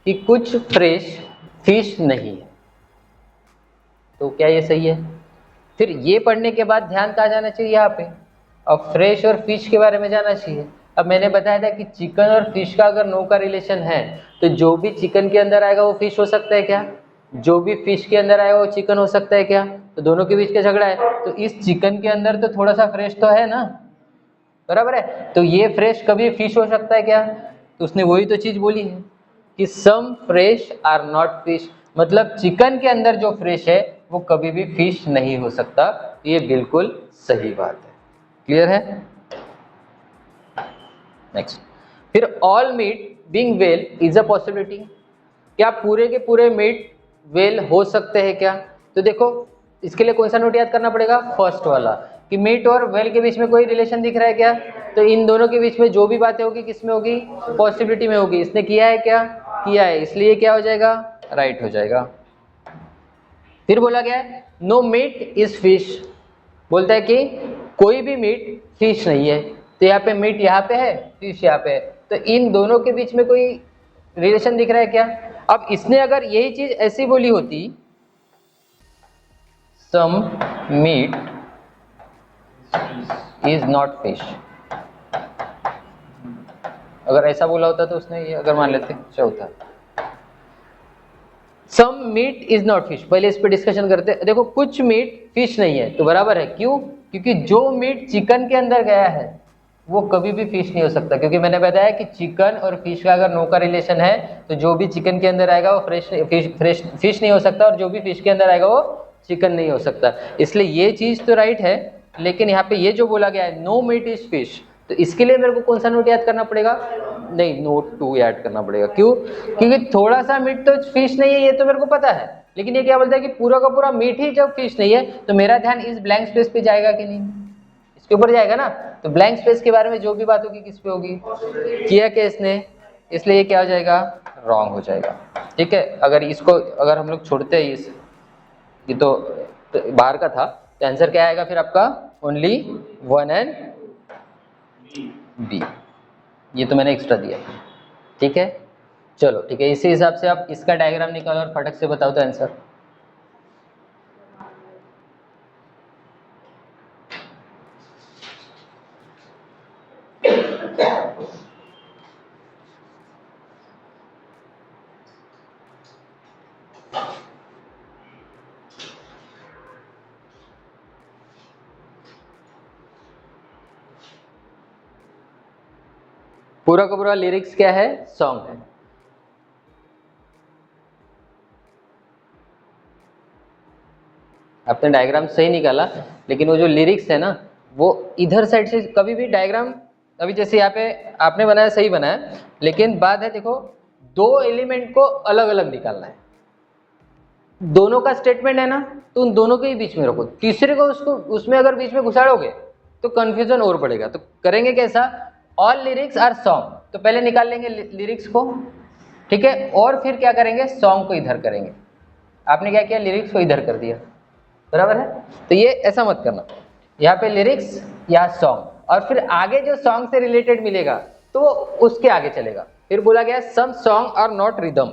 कि कुछ फ्रेश फिश नहीं है, तो क्या ये सही है? फिर ये पढ़ने के बाद ध्यान कहाँ जाना चाहिए? यहाँ पे। अब फ्रेश और फिश के बारे में जाना चाहिए। अब मैंने बताया था कि चिकन और फिश का अगर नो का रिलेशन है तो जो भी चिकन के अंदर आएगा वो फिश हो सकता है क्या? जो भी फिश के अंदर आएगा वो चिकन हो सकता है क्या? तो दोनों के बीच का झगड़ा है, तो इस चिकन के अंदर तो थोड़ा सा फ्रेश तो है ना, बराबर है। तो ये फ्रेश कभी फिश हो सकता है क्या? तो उसने वही तो चीज बोली है कि some fresh are not fish, मतलब चिकन के अंदर जो फ्रेश है वो कभी भी फिश नहीं हो सकता। ये बिल्कुल सही बात है, क्लियर है? नेक्स्ट, फिर all meat being well is a possibility, क्या पूरे के पूरे मीट वेल हो सकते हैं क्या? तो देखो इसके लिए कौन सा नोट याद करना पड़ेगा? फर्स्ट वाला, कि मीट और वेल के बीच में कोई रिलेशन दिख रहा है क्या? तो इन दोनों के बीच में जो भी बातें होगी किस में होगी? पॉसिबिलिटी में होगी। इसने किया है क्या? किया है, इसलिए क्या हो जाएगा? राइट हो जाएगा। फिर बोला गया है नो मीट इज फिश, बोलता है कि कोई भी मीट फिश नहीं है। तो यहाँ पे मीट यहाँ पे है, फिश यहाँ पे है, तो इन दोनों के बीच में कोई रिलेशन दिख रहा है क्या? अब इसने अगर यही चीज ऐसी बोली होती, सम मीट इज नॉट फिश, अगर ऐसा बोला होता तो उसने ये अगर मान लेते चौथा, सम मीट इज नॉट फिश, पहले इस पे डिस्कशन करते हैं। देखो कुछ मीट फिश नहीं है, तो बराबर है, क्यों? क्योंकि जो मीट चिकन के अंदर गया है वो कभी भी फिश नहीं हो सकता, क्योंकि मैंने बताया कि चिकन और फिश का अगर नो का रिलेशन है तो जो भी चिकन के अंदर आएगा वो फिश नहीं हो सकता, और जो भी फिश के अंदर आएगा वो चिकन नहीं हो सकता। इसलिए ये चीज तो राइट है, लेकिन यहाँ पे ये जो बोला गया है नो मीट इज फिश, तो इसके लिए मेरे को कौन सा नोट याद करना पड़ेगा? नहीं, नोट 2 याद करना पड़ेगा। क्यों? क्योंकि थोड़ा सा मीट तो फिश नहीं है ये तो मेरे को पता है, लेकिन ये क्या बोलता है कि पूरा का पूरा मीट ही जब फिश नहीं है, तो मेरा ध्यान इस ब्लैंक स्पेस पे जाएगा कि नहीं? इसके ऊपर जाएगा ना। तो ब्लैंक स्पेस के बारे में जो भी बात होगी किस पे होगी? किया क्या इसने, इसलिए ये क्या हो जाएगा? रॉन्ग हो जाएगा, ठीक है। अगर इसको अगर हम लोग छोड़ते हैं इस, ये तो बाहर का था, तो आंसर क्या आएगा फिर आपका? ओनली 1 एंड बी, ये तो मैंने एक्स्ट्रा दिया, ठीक है। चलो ठीक है, इसी हिसाब से आप इसका डायग्राम निकालो और फटक से बताओ तो आंसर। पूरा का पूरा लिरिक्स क्या है? सॉन्ग है। आपने डायग्राम सही निकाला, लेकिन वो जो लिरिक्स है ना वो इधर साइड से कभी भी डायग्राम, अभी जैसे यहाँ पे आपने बनाया सही बनाया, लेकिन बात है देखो 2 एलिमेंट को अलग अलग निकालना है। दोनों का स्टेटमेंट है ना, तो उन दोनों के ही बीच में रखो, तीसरे को उसको उसमें अगर बीच में घुसाड़ोगे तो कंफ्यूजन और पड़ेगा। तो करेंगे कैसा, ऑल लिरिक्स आर सॉन्ग, तो पहले निकाल लेंगे लिरिक्स को, ठीक है, और फिर क्या करेंगे, सॉन्ग को इधर करेंगे। आपने क्या किया, लिरिक्स को इधर कर दिया, बराबर है। तो ये ऐसा मत करना, यहाँ पे लिरिक्स या सॉन्ग, और फिर आगे जो सॉन्ग से रिलेटेड मिलेगा तो उसके आगे चलेगा। फिर बोला गया some song are not rhythm,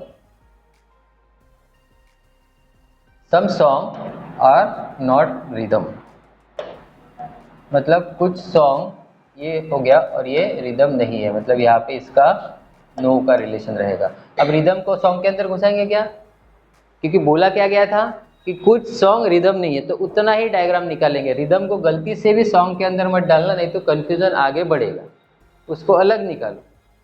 some song are not rhythm, मतलब कुछ सॉन्ग ये हो गया और ये रिदम नहीं है, मतलब यहाँ पे इसका नो का रिलेशन रहेगा। अब रिदम को सॉन्ग के अंदर घुसाएंगे क्या, क्योंकि बोला क्या गया था कि कुछ सॉन्ग रिदम नहीं है, तो उतना ही डायग्राम निकालेंगे। रिदम को गलती से भी सॉन्ग के अंदर मत डालना, नहीं तो कंफ्यूजन आगे बढ़ेगा, उसको अलग निकालो,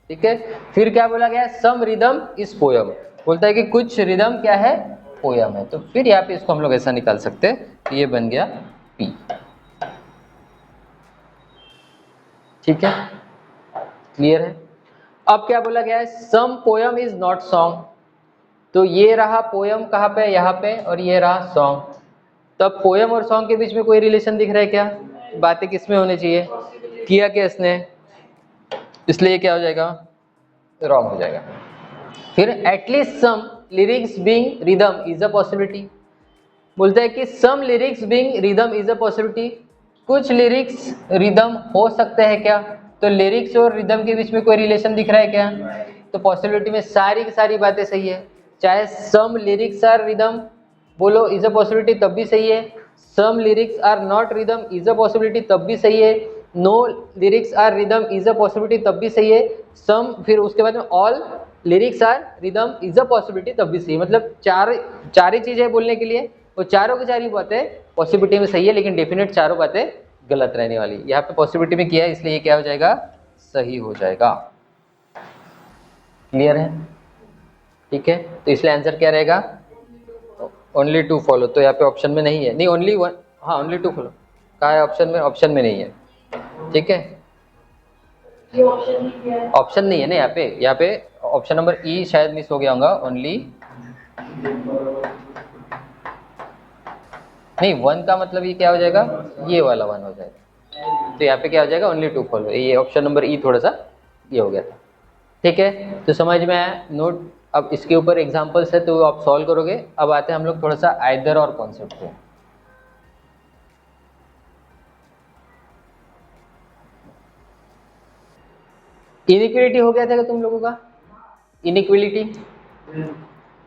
ठीक है। फिर क्या बोला गया, सम रिदम इज पोयम, बोलता है कि कुछ रिदम क्या है, पोयम है। तो फिर यहाँ पे इसको हम लोग ऐसा निकाल सकते हैं कि ये बन गया पी, ठीक है, क्लियर है। अब क्या बोला गया है, सम पोयम इज नॉट सॉन्ग, तो ये रहा पोयम कहाँ पे, यहाँ पे, और ये रहा सॉन्ग। तो अब पोयम और सॉन्ग के बीच में कोई रिलेशन दिख रहा है क्या, बातें किस में होनी चाहिए, किया क्या इसने, इसलिए क्या हो जाएगा, रॉन्ग हो जाएगा। फिर at least some lyrics being rhythm is a possibility, बोलता है कि some lyrics being rhythm is a possibility, कुछ लिरिक्स रिदम हो सकते हैं क्या, तो लिरिक्स और रिदम के बीच में कोई रिलेशन दिख रहा है क्या, तो पॉसिबिलिटी में सारी की सारी बातें सही है। चाहे सम लिरिक्स आर रिदम बोलो इज अ पॉसिबिलिटी तब भी सही है, some lyrics are not rhythm is a possibility तब भी सही है, no lyrics are rhythm is a possibility तब भी सही है, सम फिर उसके बाद में all lyrics are rhythm is a possibility तब भी सही है। मतलब चार ही चीजें बोलने के लिए, वो चारों की चार ही बातें पॉसिबिलिटी में सही है, लेकिन डेफिनेट चारों बातें गलत रहने वाली। यहाँ पे पॉसिबिलिटी में किया है इसलिए ये क्या हो जाएगा, सही हो जाएगा। क्लियर है, ठीक है। तो इसलिए आंसर क्या रहेगा, ओनली टू फॉलो, तो यहाँ पे ऑप्शन में नहीं है, नहीं ओनली वन, हाँ ओनली टू फॉलो कहा है ऑप्शन में, ऑप्शन में नहीं है, ठीक है, ऑप्शन नहीं है ना यहाँ पे ऑप्शन नंबर ई शायद मिस हो गया होगा, ओनली नहीं, वन का मतलब ये क्या हो जाएगा, ये वाला वन हो जाएगा, तो यहाँ पे क्या हो जाएगा, ओनली टू फॉलो, ये ऑप्शन नंबर ई थोड़ा सा ये हो गया था, ठीक है। तो समझ में आया नोट। अब इसके ऊपर एग्जांपल्स है तो आप सॉल्व करोगे। अब आते हैं हम लोग थोड़ा सा आइदर और कॉन्सेप्ट पे। इनइक्वालिटी हो गया था क्या तुम लोगों का, इनइक्वालिटी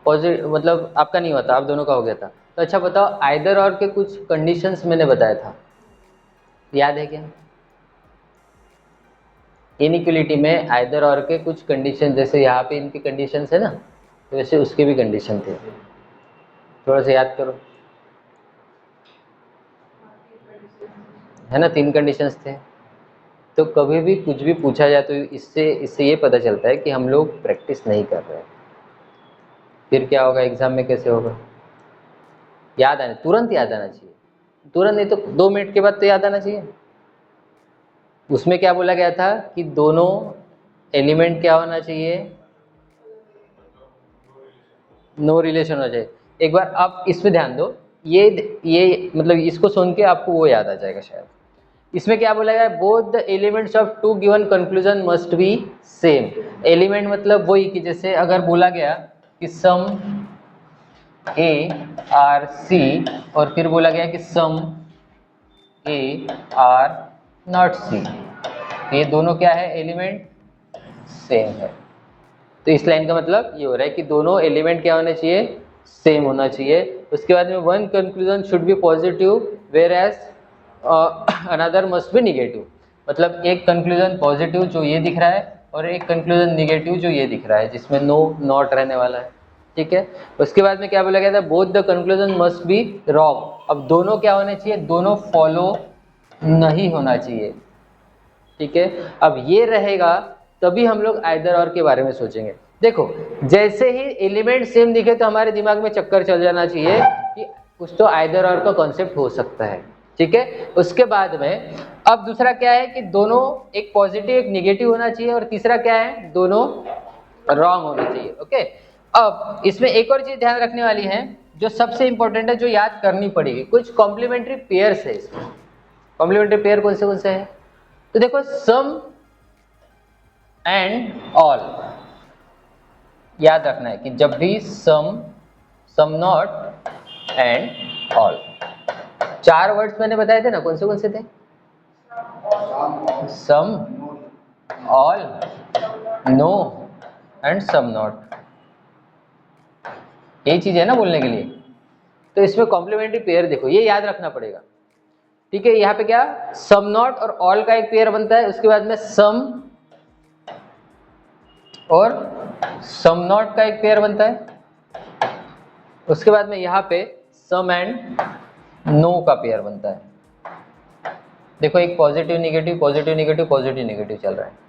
पॉजिटिव मतलब आपका नहीं हुआ था, आप दोनों का हो गया था। तो अच्छा बताओ, आइदर और के कुछ कंडीशंस मैंने बताया था, याद है क्या, इनइक्वालिटी में आइदर और के कुछ कंडीशन, जैसे यहाँ पे इनकी कंडीशंस है ना, तो वैसे उसके भी कंडीशन थे, थोड़ा सा याद करो, है ना, 3 कंडीशंस थे। तो कभी भी कुछ भी पूछा जाए तो इससे ये पता चलता है कि हम लोग प्रैक्टिस नहीं कर रहे हैं। फिर क्या होगा, एग्जाम में कैसे होगा, याद आने, तुरंत याद आना चाहिए, तुरंत नहीं तो 2 मिनट के बाद तो याद आना चाहिए। उसमें क्या बोला गया था कि दोनों एलिमेंट क्या होना चाहिए, नो रिलेशन होना चाहिए। एक बार आप इसमें ध्यान दो, ये मतलब इसको सुन के आपको वो याद आ जाएगा शायद। इसमें क्या बोला गया, both the elements of two given conclusion must be same. Element मतलब वही कि जैसे अगर बोला गया कि सम ए आर सी, और फिर बोला गया कि सम ए आर नॉट सी, ये दोनों क्या है, एलिमेंट सेम है। तो इस लाइन का मतलब ये हो रहा है कि दोनों एलिमेंट क्या होने चाहिए, सेम होना चाहिए। उसके बाद में one conclusion should be positive whereas another must be negative, मतलब एक कंक्लूजन पॉजिटिव जो ये दिख रहा है और एक कंक्लूजन निगेटिव जो ये दिख रहा है, जिसमें नो नॉट रहने वाला है, ठीक है। उसके बाद में क्या बोला गया था, both the conclusion must be wrong. अब दोनों क्या होने चाहिए, दोनों फॉलो नहीं होना चाहिए, ठीक है। अब ये रहेगा तभी हम लोग आइदर और के बारे में सोचेंगे। देखो जैसे ही एलिमेंट सेम दिखे तो हमारे दिमाग में चक्कर चल जाना चाहिए कि कुछ तो आइदर और का कॉन्सेप्ट हो सकता है, ठीक है। उसके बाद में अब दूसरा क्या है कि दोनों एक पॉजिटिव एक निगेटिव होना चाहिए, और तीसरा क्या है, दोनों रॉन्ग होना चाहिए, ओके। अब इसमें एक और चीज ध्यान रखने वाली है जो सबसे इंपॉर्टेंट है, जो याद करनी पड़ेगी। कुछ कॉम्प्लीमेंट्री पेयर्स है इसमें। कॉम्प्लीमेंट्री पेयर कौन से हैं? तो देखो सम एंड ऑल याद रखना है कि जब भी some, some not and all, 4 words मैंने बताए थे ना, कौन से थे? Some, all, no and some not. यही चीज है ना बोलने के लिए। तो इसमें कॉम्प्लीमेंट्री पेयर देखो, ये याद रखना पड़ेगा। ठीक है, यहाँ पे क्या सम नॉट और ऑल का एक पेयर बनता है, उसके बाद में सम और सम नॉट का एक पेयर बनता है, उसके बाद में यहाँ पे सम एंड नो का पेयर बनता है। देखो एक positive negative, positive negative, positive negative चल रहा है।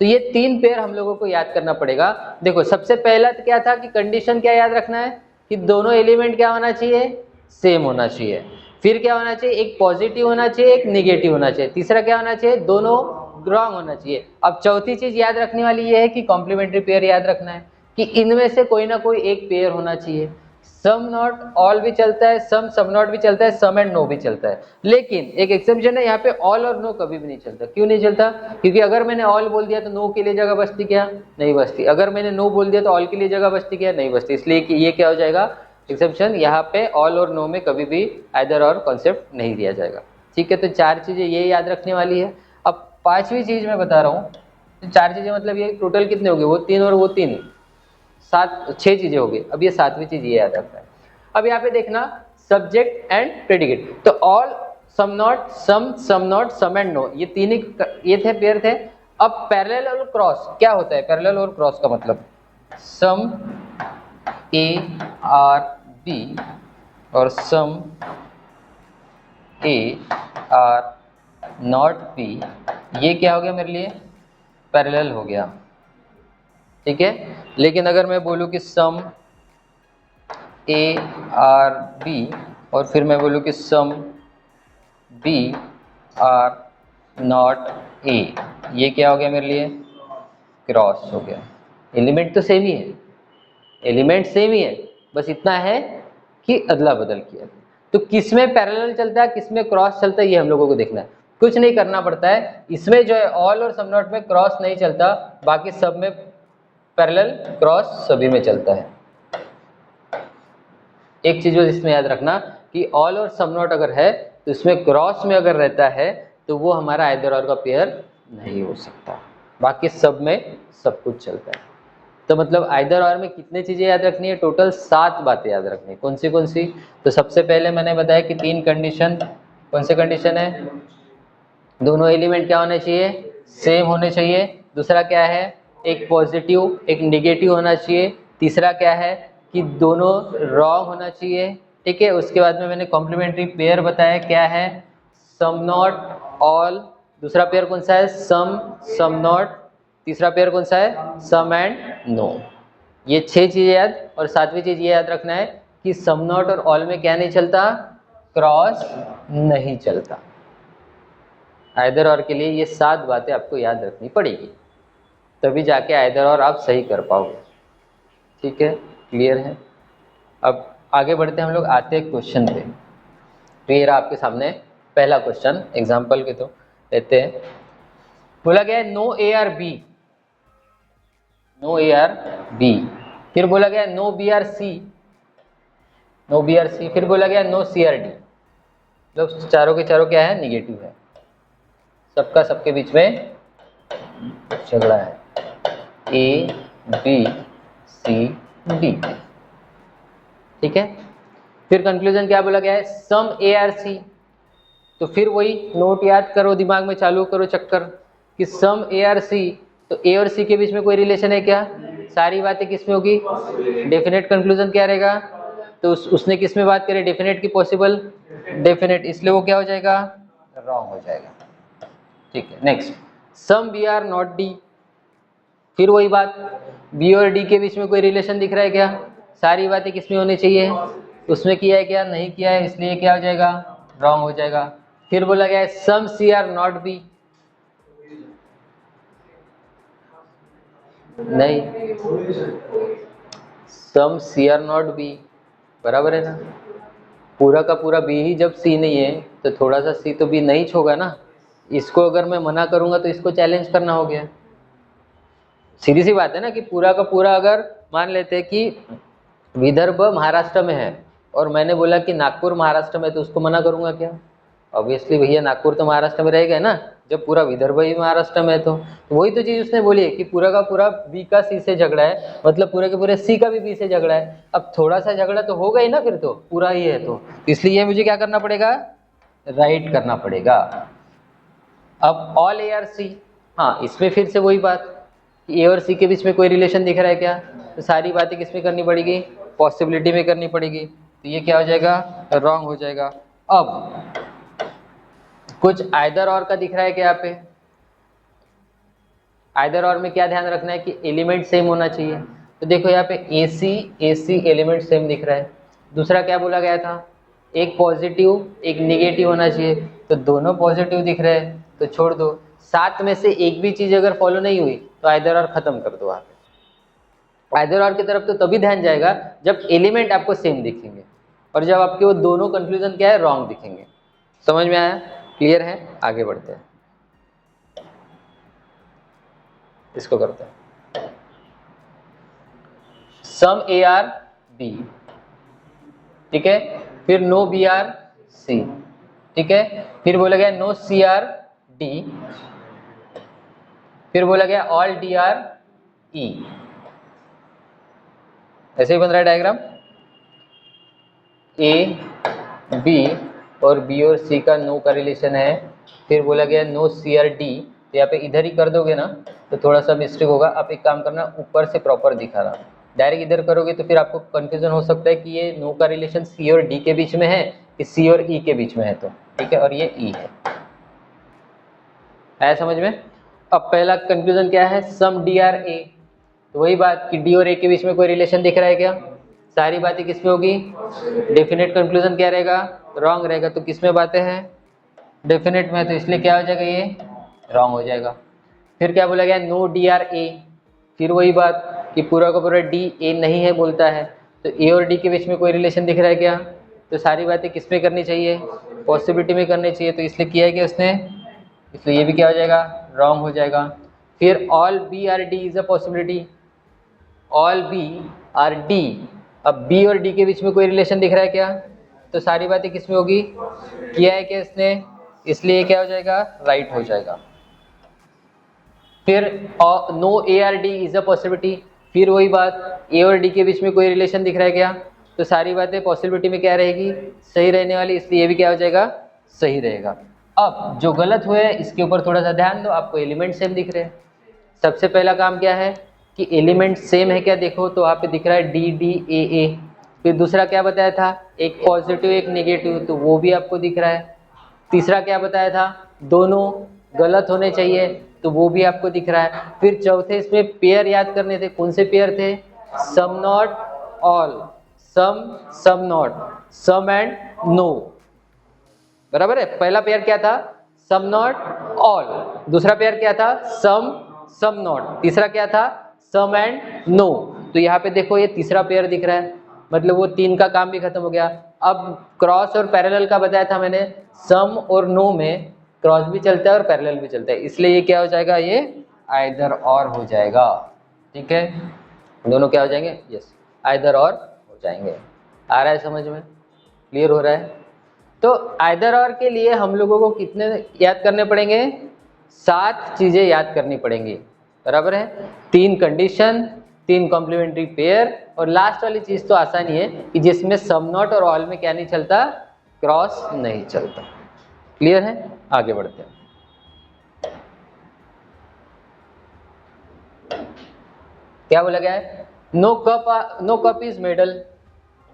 तो ये 3 पेयर हम लोगों को याद करना पड़ेगा। देखो सबसे पहला तो क्या था कि कंडीशन क्या याद रखना है कि दोनों एलिमेंट क्या होना चाहिए, सेम होना चाहिए। फिर क्या होना चाहिए, एक पॉजिटिव होना चाहिए, एक निगेटिव होना चाहिए। तीसरा क्या होना चाहिए, दोनों रॉन्ग होना चाहिए। अब चौथी चीज याद रखने वाली ये है कि कॉम्प्लीमेंट्री पेयर याद रखना है कि इनमें से कोई ना कोई एक पेयर होना चाहिए। सम नॉट ऑल भी चलता है, सम सम नॉट भी चलता है, सम एंड नो भी चलता है, लेकिन एक एक्सेप्शन है, यहाँ पे ऑल और नो कभी भी नहीं चलता। क्यों नहीं चलता? क्योंकि अगर मैंने ऑल बोल दिया तो नो के लिए जगह बचती क्या, नहीं बचती। अगर मैंने नो बोल दिया तो ऑल के लिए जगह बचती क्या, नहीं बचती। इसलिए कि ये क्या हो जाएगा एक्सेप्शन, यहाँ पे ऑल और नो में कभी भी आइदर और कॉन्सेप्ट नहीं दिया जाएगा। ठीक है, तो 4 चीजें ये याद रखने वाली है। अब 5वीं चीज मैं बता रहा हूँ, तो 4 चीजें मतलब ये टोटल कितने हो गए, वो 3 और वो 3, 6 चीजें हो गई। अब ये 7वीं चीज ये याद रखना है। अब यहाँ पे देखना सब्जेक्ट एंड प्रेडिकेट, तो all, some not, some not, some and no, ये 3 ही ये थे पेयर थे। अब पैरेलल और क्रॉस क्या होता है? पैरेलल और क्रॉस का मतलब सम ए आर बी और सम ए आर नॉट बी, ये क्या हो गया मेरे लिए, पैरेलल हो गया। ठीक है, लेकिन अगर मैं बोलूँ कि सम ए आर बी और फिर मैं बोलूँ कि some B are not A, ये क्या हो गया मेरे लिए, क्रॉस हो गया। एलिमेंट तो सेम ही है, एलिमेंट सेम ही है, बस इतना है कि अदला बदल किया। तो किस में पैरेलल चलता है, किस में क्रॉस चलता है, ये हम लोगों को देखना है। कुछ नहीं करना पड़ता है, इसमें जो है ऑल और सम नॉट में क्रॉस नहीं चलता, बाकी सब में पैरेलल क्रॉस सभी में चलता है। एक चीज इसमें याद रखना कि ऑल और सम नॉट अगर है तो इसमें क्रॉस में अगर रहता है तो वो हमारा आइदर और का पेयर नहीं हो सकता, बाकी सब में सब कुछ चलता है। तो मतलब आइदर और में कितनी चीजें याद रखनी है, टोटल 7 बातें याद रखनी है। कौन सी? तो सबसे पहले मैंने बताया कि 3 कंडीशन। कौन से कंडीशन है? दोनों एलिमेंट क्या होने चाहिए, सेम होने चाहिए। दूसरा क्या है, एक पॉजिटिव एक निगेटिव होना चाहिए। तीसरा क्या है कि दोनों रॉन्ग होना चाहिए। ठीक है, उसके बाद में मैंने कॉम्प्लीमेंट्री पेयर बताया क्या है, सम नॉट ऑल। दूसरा पेयर कौन सा है, सम सम नॉट। तीसरा पेयर कौन सा है, सम एंड नो। ये 6 चीजें याद, और 7वीं चीज ये याद रखना है कि सम नॉट और ऑल में क्या नहीं चलता, क्रॉस नहीं चलता। आइदर और के लिए ये 7 बातें आपको याद रखनी पड़ेगी, तभी जाके आइदर और आप सही कर पाओगे। ठीक है, क्लियर है? अब आगे बढ़ते हैं हम लोग, आते हैं क्वेश्चन पे। तो ये रहा आपके सामने पहला क्वेश्चन, एग्जाम्पल के तो लेते हैं। बोला गया है no A are B, no A are B. फिर बोला गया no B are C, no B are C. फिर बोला गया नो सी आर डी। मतलब चारों के चारों क्या है, निगेटिव है, सबका सबके बीच में झगड़ा है, ए बी सी डी। ठीक है, फिर कंक्लूजन क्या बोला गया है, सम ए आर सी। तो फिर वही नोट याद करो, दिमाग में चालू करो चक्कर कि सम ए आर सी, तो ए और सी के बीच में कोई रिलेशन है क्या, सारी बातें किस में होगी, डेफिनेट। कंक्लूजन क्या रहेगा, तो उसने किस में बात करी, डेफिनेट की पॉसिबल डेफिनेट, इसलिए वो क्या हो जाएगा, रॉन्ग हो जाएगा। ठीक है, next some B are not D. फिर वही बात, बी और डी के बीच में कोई रिलेशन दिख रहा है क्या, सारी बातें किस में होनी चाहिए, उसमें किया है क्या, नहीं किया है, इसलिए क्या हो जाएगा, रॉन्ग हो जाएगा। फिर बोला गया है सम सी आर नॉट बी, नहीं, सम सी आर नॉट बी, बराबर है ना। पूरा का पूरा बी ही जब सी नहीं है तो थोड़ा सा सी तो बी नहीं होगा ना। इसको अगर मैं मना करूंगा तो इसको चैलेंज करना हो गया। सीधी सी बात है ना कि पूरा का पूरा अगर मान लेते हैं कि विदर्भ महाराष्ट्र में है और मैंने बोला कि नागपुर महाराष्ट्र में, तो उसको मना करूंगा क्या? ऑब्वियसली भैया नागपुर तो महाराष्ट्र में रहेगा ना, जब पूरा विदर्भ ही महाराष्ट्र में है। तो वही तो चीज उसने बोली है कि पूरा का पूरा बी का सी से झगड़ा है, मतलब पूरे के पूरे सी का भी बी से झगड़ा है। अब थोड़ा सा झगड़ा तो होगा ही ना, फिर तो पूरा ही है। तो इसलिए मुझे क्या करना पड़ेगा? राइट करना पड़ेगा। अब ऑल ए आर सी, हाँ इसमें फिर से वही बात कि ए और सी के बीच में कोई रिलेशन दिख रहा है क्या? तो सारी बातें किस में करनी पड़ेगी? पॉसिबिलिटी में करनी पड़ेगी। तो ये क्या हो जाएगा? रॉन्ग हो जाएगा। अब कुछ आइदर और का दिख रहा है क्या यहाँ पे? आइदर और में क्या ध्यान रखना है कि एलिमेंट सेम होना चाहिए। तो देखो यहाँ पे ए सी एलिमेंट सेम दिख रहा है। दूसरा क्या बोला गया था? एक पॉजिटिव एक निगेटिव होना चाहिए। तो दोनों पॉजिटिव दिख रहे हैं तो छोड़ दो। सात में से एक भी चीज अगर फॉलो नहीं हुई तो आइदर और खत्म कर दो। आप आइदर और की तरफ तो तभी ध्यान जाएगा जब एलिमेंट आपको सेम दिखेंगे, और जब आपके वो दोनों कंक्लूजन क्या है? रॉन्ग दिखेंगे। समझ में आया? क्लियर है? आगे बढ़ते हैं, इसको करते हैं। सम ए आर बी, ठीक है। फिर नो बी आर सी, ठीक है। फिर बोला गया नो सी आर डी। फिर बोला गया ऑल डी आर ई। ऐसे ही बन रहा है डायग्राम। ए बी और बी और सी का नो का रिलेशन है। फिर बोला गया नो सी आर डी। तो यहाँ पे इधर ही कर दोगे ना तो थोड़ा सा मिस्टेक होगा। आप एक काम करना, ऊपर से प्रॉपर दिखा रहा, डायरेक्ट इधर करोगे तो फिर आपको कंफ्यूजन हो सकता है कि ये नो का रिलेशन सी और डी के बीच में है कि सी और ई के बीच में है। तो ठीक है, और ये ई है। आया समझ में? अब पहला कंक्लूजन क्या है? सम डी आर ए। तो वही बात कि डी और ए के बीच में कोई रिलेशन दिख रहा है क्या? सारी बातें किस में होगी? डेफिनेट कंक्लूजन क्या रहेगा? रॉन्ग रहेगा। तो किस में बातें हैं? डेफिनेट में। तो इसलिए क्या हो जाएगा? ये रॉन्ग हो जाएगा। फिर क्या बोला गया? No D R A. फिर वही बात कि पूरा का पूरा डी ए नहीं है बोलता है। तो ए और डी के बीच में कोई रिलेशन दिख रहा है क्या? तो सारी बातें किस में करनी चाहिए? पॉसिबिलिटी में करनी चाहिए। तो इसलिए किया है कि उसने, इसलिए ये भी क्या हो जाएगा? रॉन्ग हो जाएगा। फिर all B are D is a possibility. All B R D. अब बी और डी के बीच में कोई रिलेशन दिख रहा है क्या? तो सारी बातें किस में होगी? किया है क्या इसने? इसलिए क्या हो जाएगा? राइट हो जाएगा। फिर no A are D is a possibility. फिर वही बात, ए और डी के बीच में कोई रिलेशन दिख रहा है क्या? तो सारी बातें पॉसिबिलिटी में क्या रहेगी? सही रहने वाली। इसलिए ये भी क्या हो जाएगा? सही रहेगा। अब जो गलत हुए इसके ऊपर थोड़ा सा ध्यान दो। आपको एलिमेंट सेम दिख रहे हैं। सबसे पहला काम क्या है कि एलिमेंट सेम है क्या देखो। तो वहाँ पे दिख रहा है डी डी ए ए। फिर दूसरा क्या बताया था? एक पॉजिटिव एक नेगेटिव, तो वो भी आपको दिख रहा है। तीसरा क्या बताया था? दोनों गलत होने चाहिए, तो वो भी आपको दिख रहा है। फिर चौथे इसमें पेयर याद करने थे। कौन से पेयर थे? Some not all, some some not, some and no, बराबर है। पहला पेयर क्या था? Some not all. दूसरा पेयर क्या था? Some some not. तीसरा क्या था? Some and no. तो यहाँ पे देखो ये तीसरा पेयर दिख रहा है, मतलब वो तीन का काम भी खत्म हो गया। अब क्रॉस और पैरेलल का बताया था मैंने। सम और नो में क्रॉस भी चलता है और पैरेलल भी चलता है, इसलिए ये क्या हो जाएगा? ये आइदर और हो जाएगा। ठीक है, दोनों क्या हो जाएंगे? यस, आइदर और हो जाएंगे। आ रहा है समझ में? क्लियर हो रहा है? तो आइदर और के लिए हम लोगों को कितने याद करने पड़ेंगे? 7 चीजें याद करनी पड़ेंगी, बराबर है। 3 कंडीशन, 3 कॉम्प्लीमेंट्री पेयर, और लास्ट वाली चीज तो आसानी है कि जिसमें सम नॉट और ऑल में क्या नहीं चलता? क्रॉस नहीं चलता। क्लियर है? आगे बढ़ते हैं। क्या बोला गया है? No cup is medal.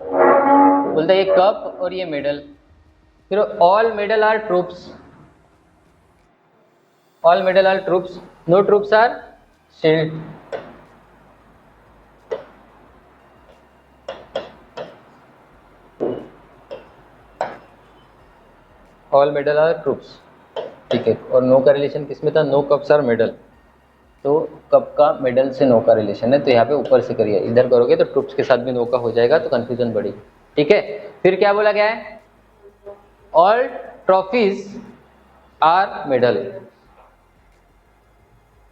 बोलता है ये कप और ये मेडल। फिर all medal are troops. All medal are troops, no troops are shield. All medal are troops, ठीक है। और नो का रिलेशन किसमें था? No cups are medal. तो कब का मेडल से नो का रिलेशन है, तो यहाँ पे ऊपर से करिए, इधर करोगे तो ट्रूप्स के साथ भी नो का हो जाएगा, तो कंफ्यूजन बढ़ेगी। ठीक है, फिर क्या बोला गया है, ऑल ट्रॉफीज आर मेडल,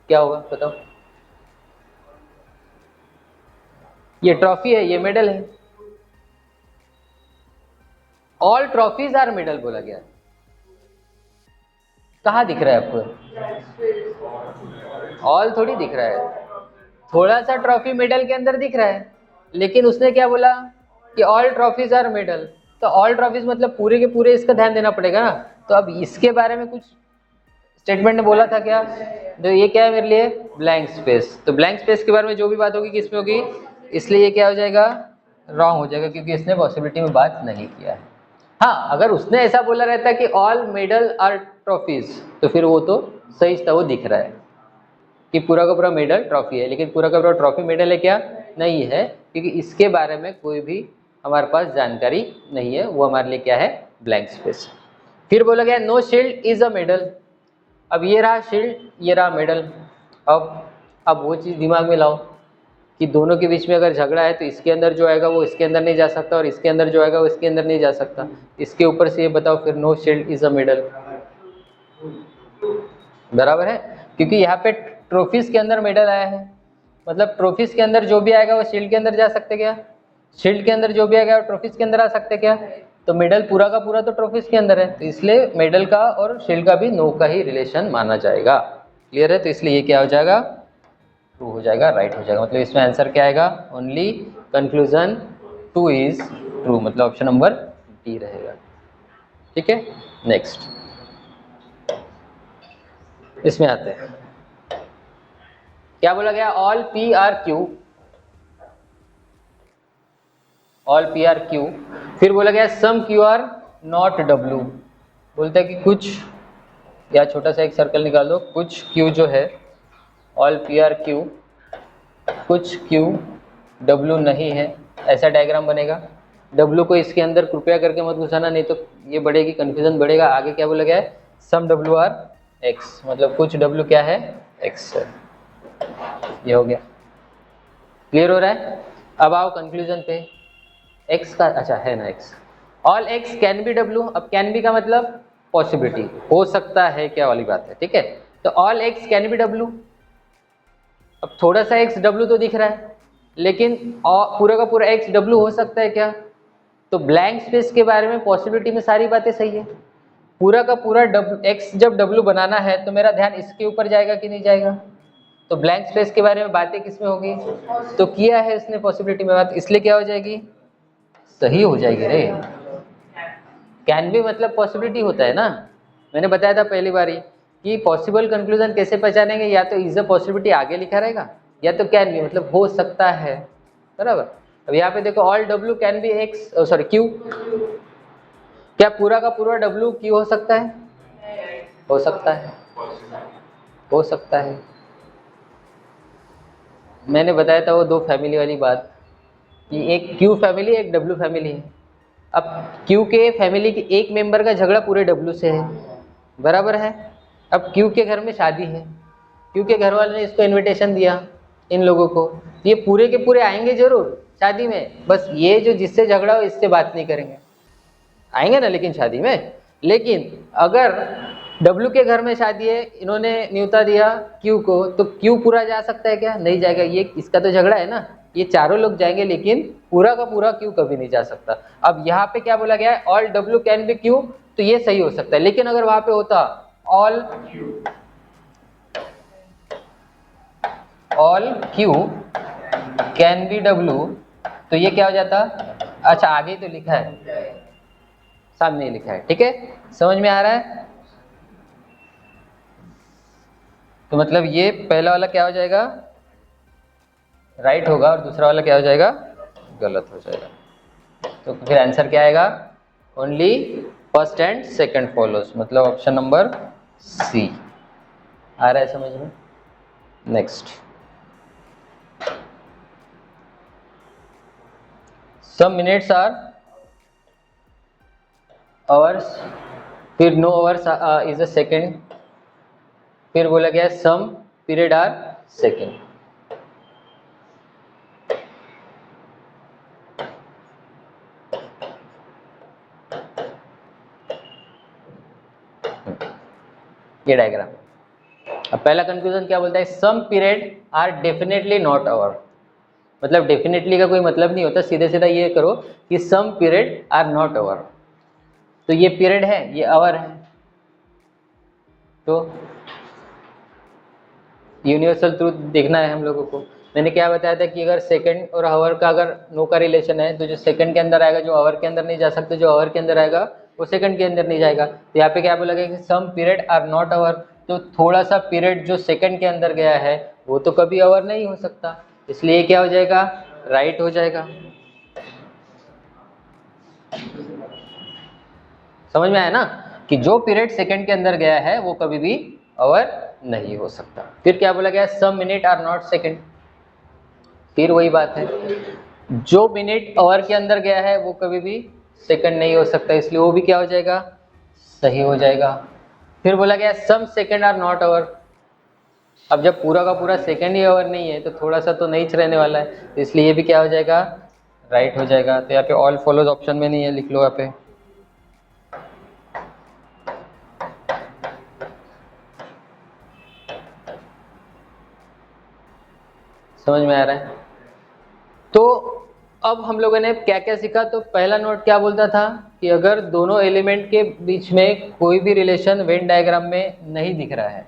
क्या होगा बताओ, ये ट्रॉफी है, ये मेडल है, ऑल ट्रॉफीज आर मेडल बोला गया, कहाँ दिख रहा है आपको, ऑल थोड़ी दिख रहा है, थोड़ा सा ट्रॉफी मेडल के अंदर दिख रहा है, लेकिन उसने क्या बोला कि ऑल ट्रॉफीज आर मेडल, तो ऑल ट्रॉफीज मतलब पूरे के पूरे इसका ध्यान देना पड़ेगा ना, तो अब इसके बारे में कुछ स्टेटमेंट ने बोला था क्या, तो ये क्या है मेरे लिए ब्लैंक स्पेस, तो ब्लैंक स्पेस के बारे में जो भी बात होगी किस में होगी, इसलिए ये क्या हो जाएगा, रॉन्ग हो जाएगा, क्योंकि इसने पॉसिबिलिटी में बात नहीं किया है। हाँ, अगर उसने ऐसा बोला रहता कि ऑल मेडल आर ट्रॉफीज, तो फिर वो तो सही था, वो दिख रहा है कि पूरा का पूरा मेडल ट्रॉफी है, लेकिन पूरा का पूरा ट्रॉफी मेडल है क्या, नहीं है, क्योंकि इसके बारे में कोई भी हमारे पास जानकारी नहीं है, वो हमारे लिए क्या है, ब्लैंक स्पेस। फिर बोला गया no shield is a medal, अब ये रहा शील्ड, ये रहा मेडल, अब वो चीज़ दिमाग में लाओ कि दोनों के बीच में अगर झगड़ा है तो इसके अंदर जो आएगा वो इसके अंदर नहीं जा सकता, और इसके अंदर जो आएगा वो इसके अंदर नहीं जा सकता, इसके ऊपर से ये बताओ फिर no shield is a medal, बराबर है, क्योंकि यहाँ पे ट्रॉफीज के अंदर मेडल आया है, मतलब ट्रॉफीज के अंदर जो भी आएगा वो शील्ड के अंदर जा सकते क्या, शील्ड के अंदर जो भी आएगा वो ट्रॉफीज के अंदर आ सकते क्या, तो मेडल पूरा का पूरा तो ट्रॉफीज के अंदर है, तो इसलिए मेडल का और शील्ड का भी नो का ही रिलेशन माना जाएगा। क्लियर है, तो इसलिए ये क्या हो जाएगा, ट्रू हो जाएगा, राइट हो जाएगा, मतलब इसमें आंसर क्या आएगा, ओनली कंक्लूजन 2 इज ट्रू, मतलब ऑप्शन नंबर डी रहेगा। ठीक है, नेक्स्ट इसमें आते हैं, क्या बोला गया, all P R Q, all P R Q, फिर बोला गया सम क्यू आर नॉट डब्ल्यू, बोलते हैं कि कुछ, या छोटा सा एक सर्कल निकाल दो, कुछ क्यू जो है ऑल पी आर क्यू, कुछ क्यू डब्ल्यू नहीं है, ऐसा डायग्राम बनेगा, डब्ल्यू को इसके अंदर कृपया करके मत घुसाना, नहीं तो ये बढ़ेगी, कंफ्यूजन बढ़ेगा। आगे क्या बोला गया है, सम डब्ल्यू आर एक्स, मतलब कुछ डब्ल्यू क्या है, एक्स है, ये हो गया, क्लियर हो रहा है। अब आओ कंक्लूजन पे, एक्स का अच्छा है ना x, all x can be W, अब कैन बी का मतलब पॉसिबिलिटी, हो सकता है क्या वाली बात है, ठीक है, तो all x can be W, अब थोड़ा सा एक्स डब्ल्यू तो दिख रहा है, लेकिन पूरा का पूरा एक्स डब्ल्यू हो सकता है क्या, तो ब्लैंक स्पेस के बारे में पॉसिबिलिटी में सारी बातें सही है, पूरा का पूरा एक्स जब डब्ल्यू बनाना है तो मेरा ध्यान इसके ऊपर जाएगा कि नहीं जाएगा, तो ब्लैंक स्पेस के बारे में बातें किस में होगी, तो किया है उसने पॉसिबिलिटी में बात, इसलिए क्या हो जाएगी, सही हो जाएगी रे, कैन बी मतलब पॉसिबिलिटी होता है ना, मैंने बताया था पहली बारी कि पॉसिबल कंक्लूजन कैसे पहचानेंगे, या तो इज अ पॉसिबिलिटी आगे लिखा रहेगा, या तो कैन बी मतलब हो सकता है, बराबर। अब यहाँ पे देखो all W can be x, sorry Q, क्या पूरा का पूरा डब्ल्यू क्यू हो सकता है, हो सकता है, हो सकता है, मैंने बताया था वो दो फैमिली वाली बात, कि एक क्यू फैमिली एक डब्ल्यू फैमिली है, अब क्यू के फैमिली के एक मेंबर का झगड़ा पूरे डब्ल्यू से है, बराबर है, अब क्यू के घर में शादी है, क्यू के घर वाले ने इसको इनविटेशन दिया इन लोगों को, ये पूरे के पूरे आएंगे जरूर शादी में, बस ये जो जिससे झगड़ा हो इससे बात नहीं करेंगे, आएंगे ना लेकिन शादी में, लेकिन अगर डब्ल्यू के घर में शादी है, इन्होंने न्योता दिया क्यू को, तो क्यू पूरा जा सकता है क्या, नहीं जाएगा, ये इसका तो झगड़ा है ना, ये चारों लोग जाएंगे लेकिन पूरा का पूरा क्यू कभी नहीं जा सकता। अब यहाँ पे क्या बोला गया है, all W can be Q, तो ये सही हो सकता है, लेकिन अगर वहां पे होता all Q can be W, तो ये क्या हो जाता, अच्छा आगे तो लिखा है, सामने ही लिखा है, ठीक है, समझ में आ रहा है, तो मतलब ये पहला वाला क्या हो जाएगा, राइट होगा, और दूसरा वाला क्या हो जाएगा, गलत हो जाएगा, तो फिर आंसर क्या आएगा, only first and second follows, मतलब ऑप्शन नंबर सी, आ रहा है समझ में। Next, some minutes are hours, फिर no hours is a second, फिर बोला गया सम पीरियड आर सेकेंड। ये डायग्राम। अब पहला कंक्लूजन क्या बोलता है, some period are definitely not hour. मतलब डेफिनेटली का कोई मतलब नहीं होता, सीधे सीधा ये करो कि some period are not hour. तो ये पीरियड है, ये आवर है, तो यूनिवर्सल ट्रूथ देखना है हम लोगों को। मैंने क्या बताया था कि अगर सेकंड और आवर का अगर नो का रिलेशन है तो जो सेकंड के अंदर आएगा जो आवर के अंदर नहीं जा सकता, जो आवर के अंदर आएगा वो सेकंड के अंदर नहीं जाएगा। तो यहाँ पे क्या बोला गया कि some period are not hour, तो थोड़ा सा पीरियड जो सेकंड के अंदर गया है वो तो कभी आवर नहीं हो सकता, इसलिए क्या हो जाएगा, राइट हो जाएगा। समझ में आया ना कि जो पीरियड सेकंड के अंदर गया है वो कभी भी आवर नहीं हो सकता। फिर क्या बोला गया, सम मिनट आर नॉट सेकंड। फिर वही बात है, जो मिनट आवर के अंदर गया है वो कभी भी सेकंड नहीं हो सकता, इसलिए वो भी क्या हो जाएगा, सही हो जाएगा। फिर बोला गया सम सेकंड आर नॉट आवर। अब जब पूरा का पूरा सेकंड ही आवर नहीं है तो थोड़ा सा तो नहीं रहने वाला है, तो इसलिए ये भी क्या हो जाएगा, राइट हो जाएगा। तो यहाँ पे ऑल फॉलोज ऑप्शन में नहीं है, लिख लो यहाँ पे। समझ में आ रहा है। तो अब हम लोगों ने क्या क्या सीखा, तो पहला नोट क्या बोलता था कि अगर दोनों एलिमेंट के बीच में कोई भी रिलेशन वेन डायग्राम में नहीं दिख रहा है,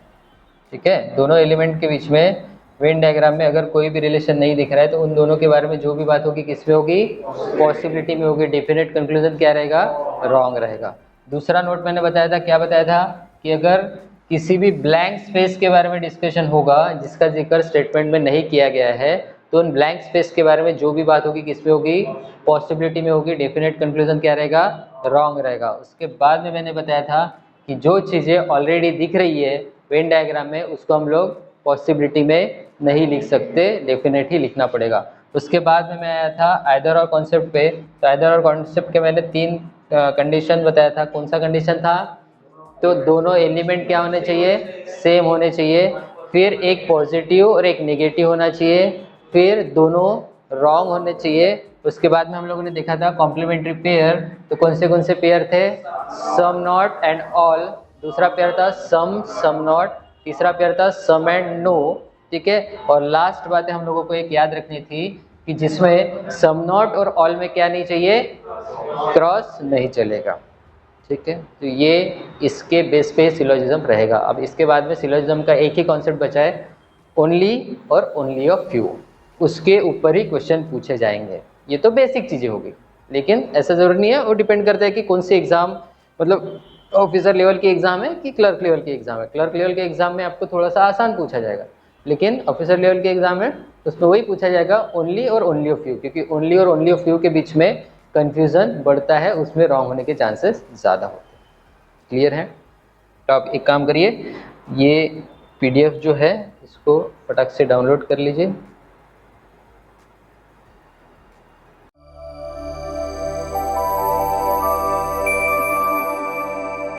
ठीक है, दोनों एलिमेंट के बीच में वेन डायग्राम में अगर कोई भी रिलेशन नहीं दिख रहा है तो उन दोनों के बारे में जो भी बात होगी किस में होगी, पॉसिबिलिटी में होगी। डेफिनेट कंक्लूजन क्या रहेगा, रॉन्ग रहेगा। दूसरा नोट मैंने बताया था, क्या बताया था कि अगर किसी भी ब्लैंक स्पेस के बारे में डिस्कशन होगा जिसका जिक्र स्टेटमेंट में नहीं किया गया है, तो उन ब्लैंक स्पेस के बारे में जो भी बात होगी किस में होगी, पॉसिबिलिटी में होगी। डेफिनेट कंक्लूजन क्या रहेगा, रॉन्ग रहेगा। उसके बाद में मैंने बताया था कि जो चीज़ें ऑलरेडी दिख रही है वेन डायग्राम में उसको हम लोग पॉसिबिलिटी में नहीं लिख सकते, डेफिनेट ही लिखना पड़ेगा। उसके बाद में मैं आया था आइदर और कॉन्सेप्ट पे। तो आइदर और कॉन्सेप्ट के मैंने 3 कंडीशन बताया था। कौन सा कंडीशन था, तो दोनों एलिमेंट क्या होने चाहिए, सेम होने चाहिए, फिर एक पॉजिटिव और एक नेगेटिव होना चाहिए, फिर दोनों रॉन्ग होने चाहिए। उसके बाद में हम लोगों ने देखा था कॉम्प्लीमेंट्री पेयर। तो कौन से पेयर थे, सम नॉट एंड ऑल। दूसरा पेयर था सम सम नॉट। तीसरा पेयर था सम एंड नो, ठीक है। और लास्ट बातें हम लोगों को एक याद रखनी थी कि जिसमें सम नॉट और ऑल में क्या नहीं चाहिए, क्रॉस नहीं चलेगा, ठीक है। तो ये इसके बेस पे सिलोजिज्म रहेगा। अब इसके बाद में सिलोजिज्म का एक ही कॉन्सेप्ट बचा है, ओनली और ओनली ऑफ फ्यू। उसके ऊपर ही क्वेश्चन पूछे जाएंगे। ये तो बेसिक चीज़ें होगी, लेकिन ऐसा जरूरी नहीं है, वो डिपेंड करता है कि कौन सी एग्ज़ाम, मतलब ऑफिसर लेवल की एग्ज़ाम है कि क्लर्क लेवल की एग्ज़ाम है। क्लर्क लेवल के एग्ज़ाम में आपको थोड़ा सा आसान पूछा जाएगा, लेकिन ऑफिसर लेवल के एग्ज़ाम है उसमें वही पूछा जाएगा ओनली और ओनली ऑफ फ्यू, क्योंकि ओनली और ओनली ऑफ फ्यू के बीच में कन्फ्यूज़न बढ़ता है, उसमें रॉन्ग होने के चांसेस ज़्यादा होते हैं। क्लियर है। तो आप एक काम करिए, ये PDF जो है इसको फटाक से डाउनलोड कर लीजिए।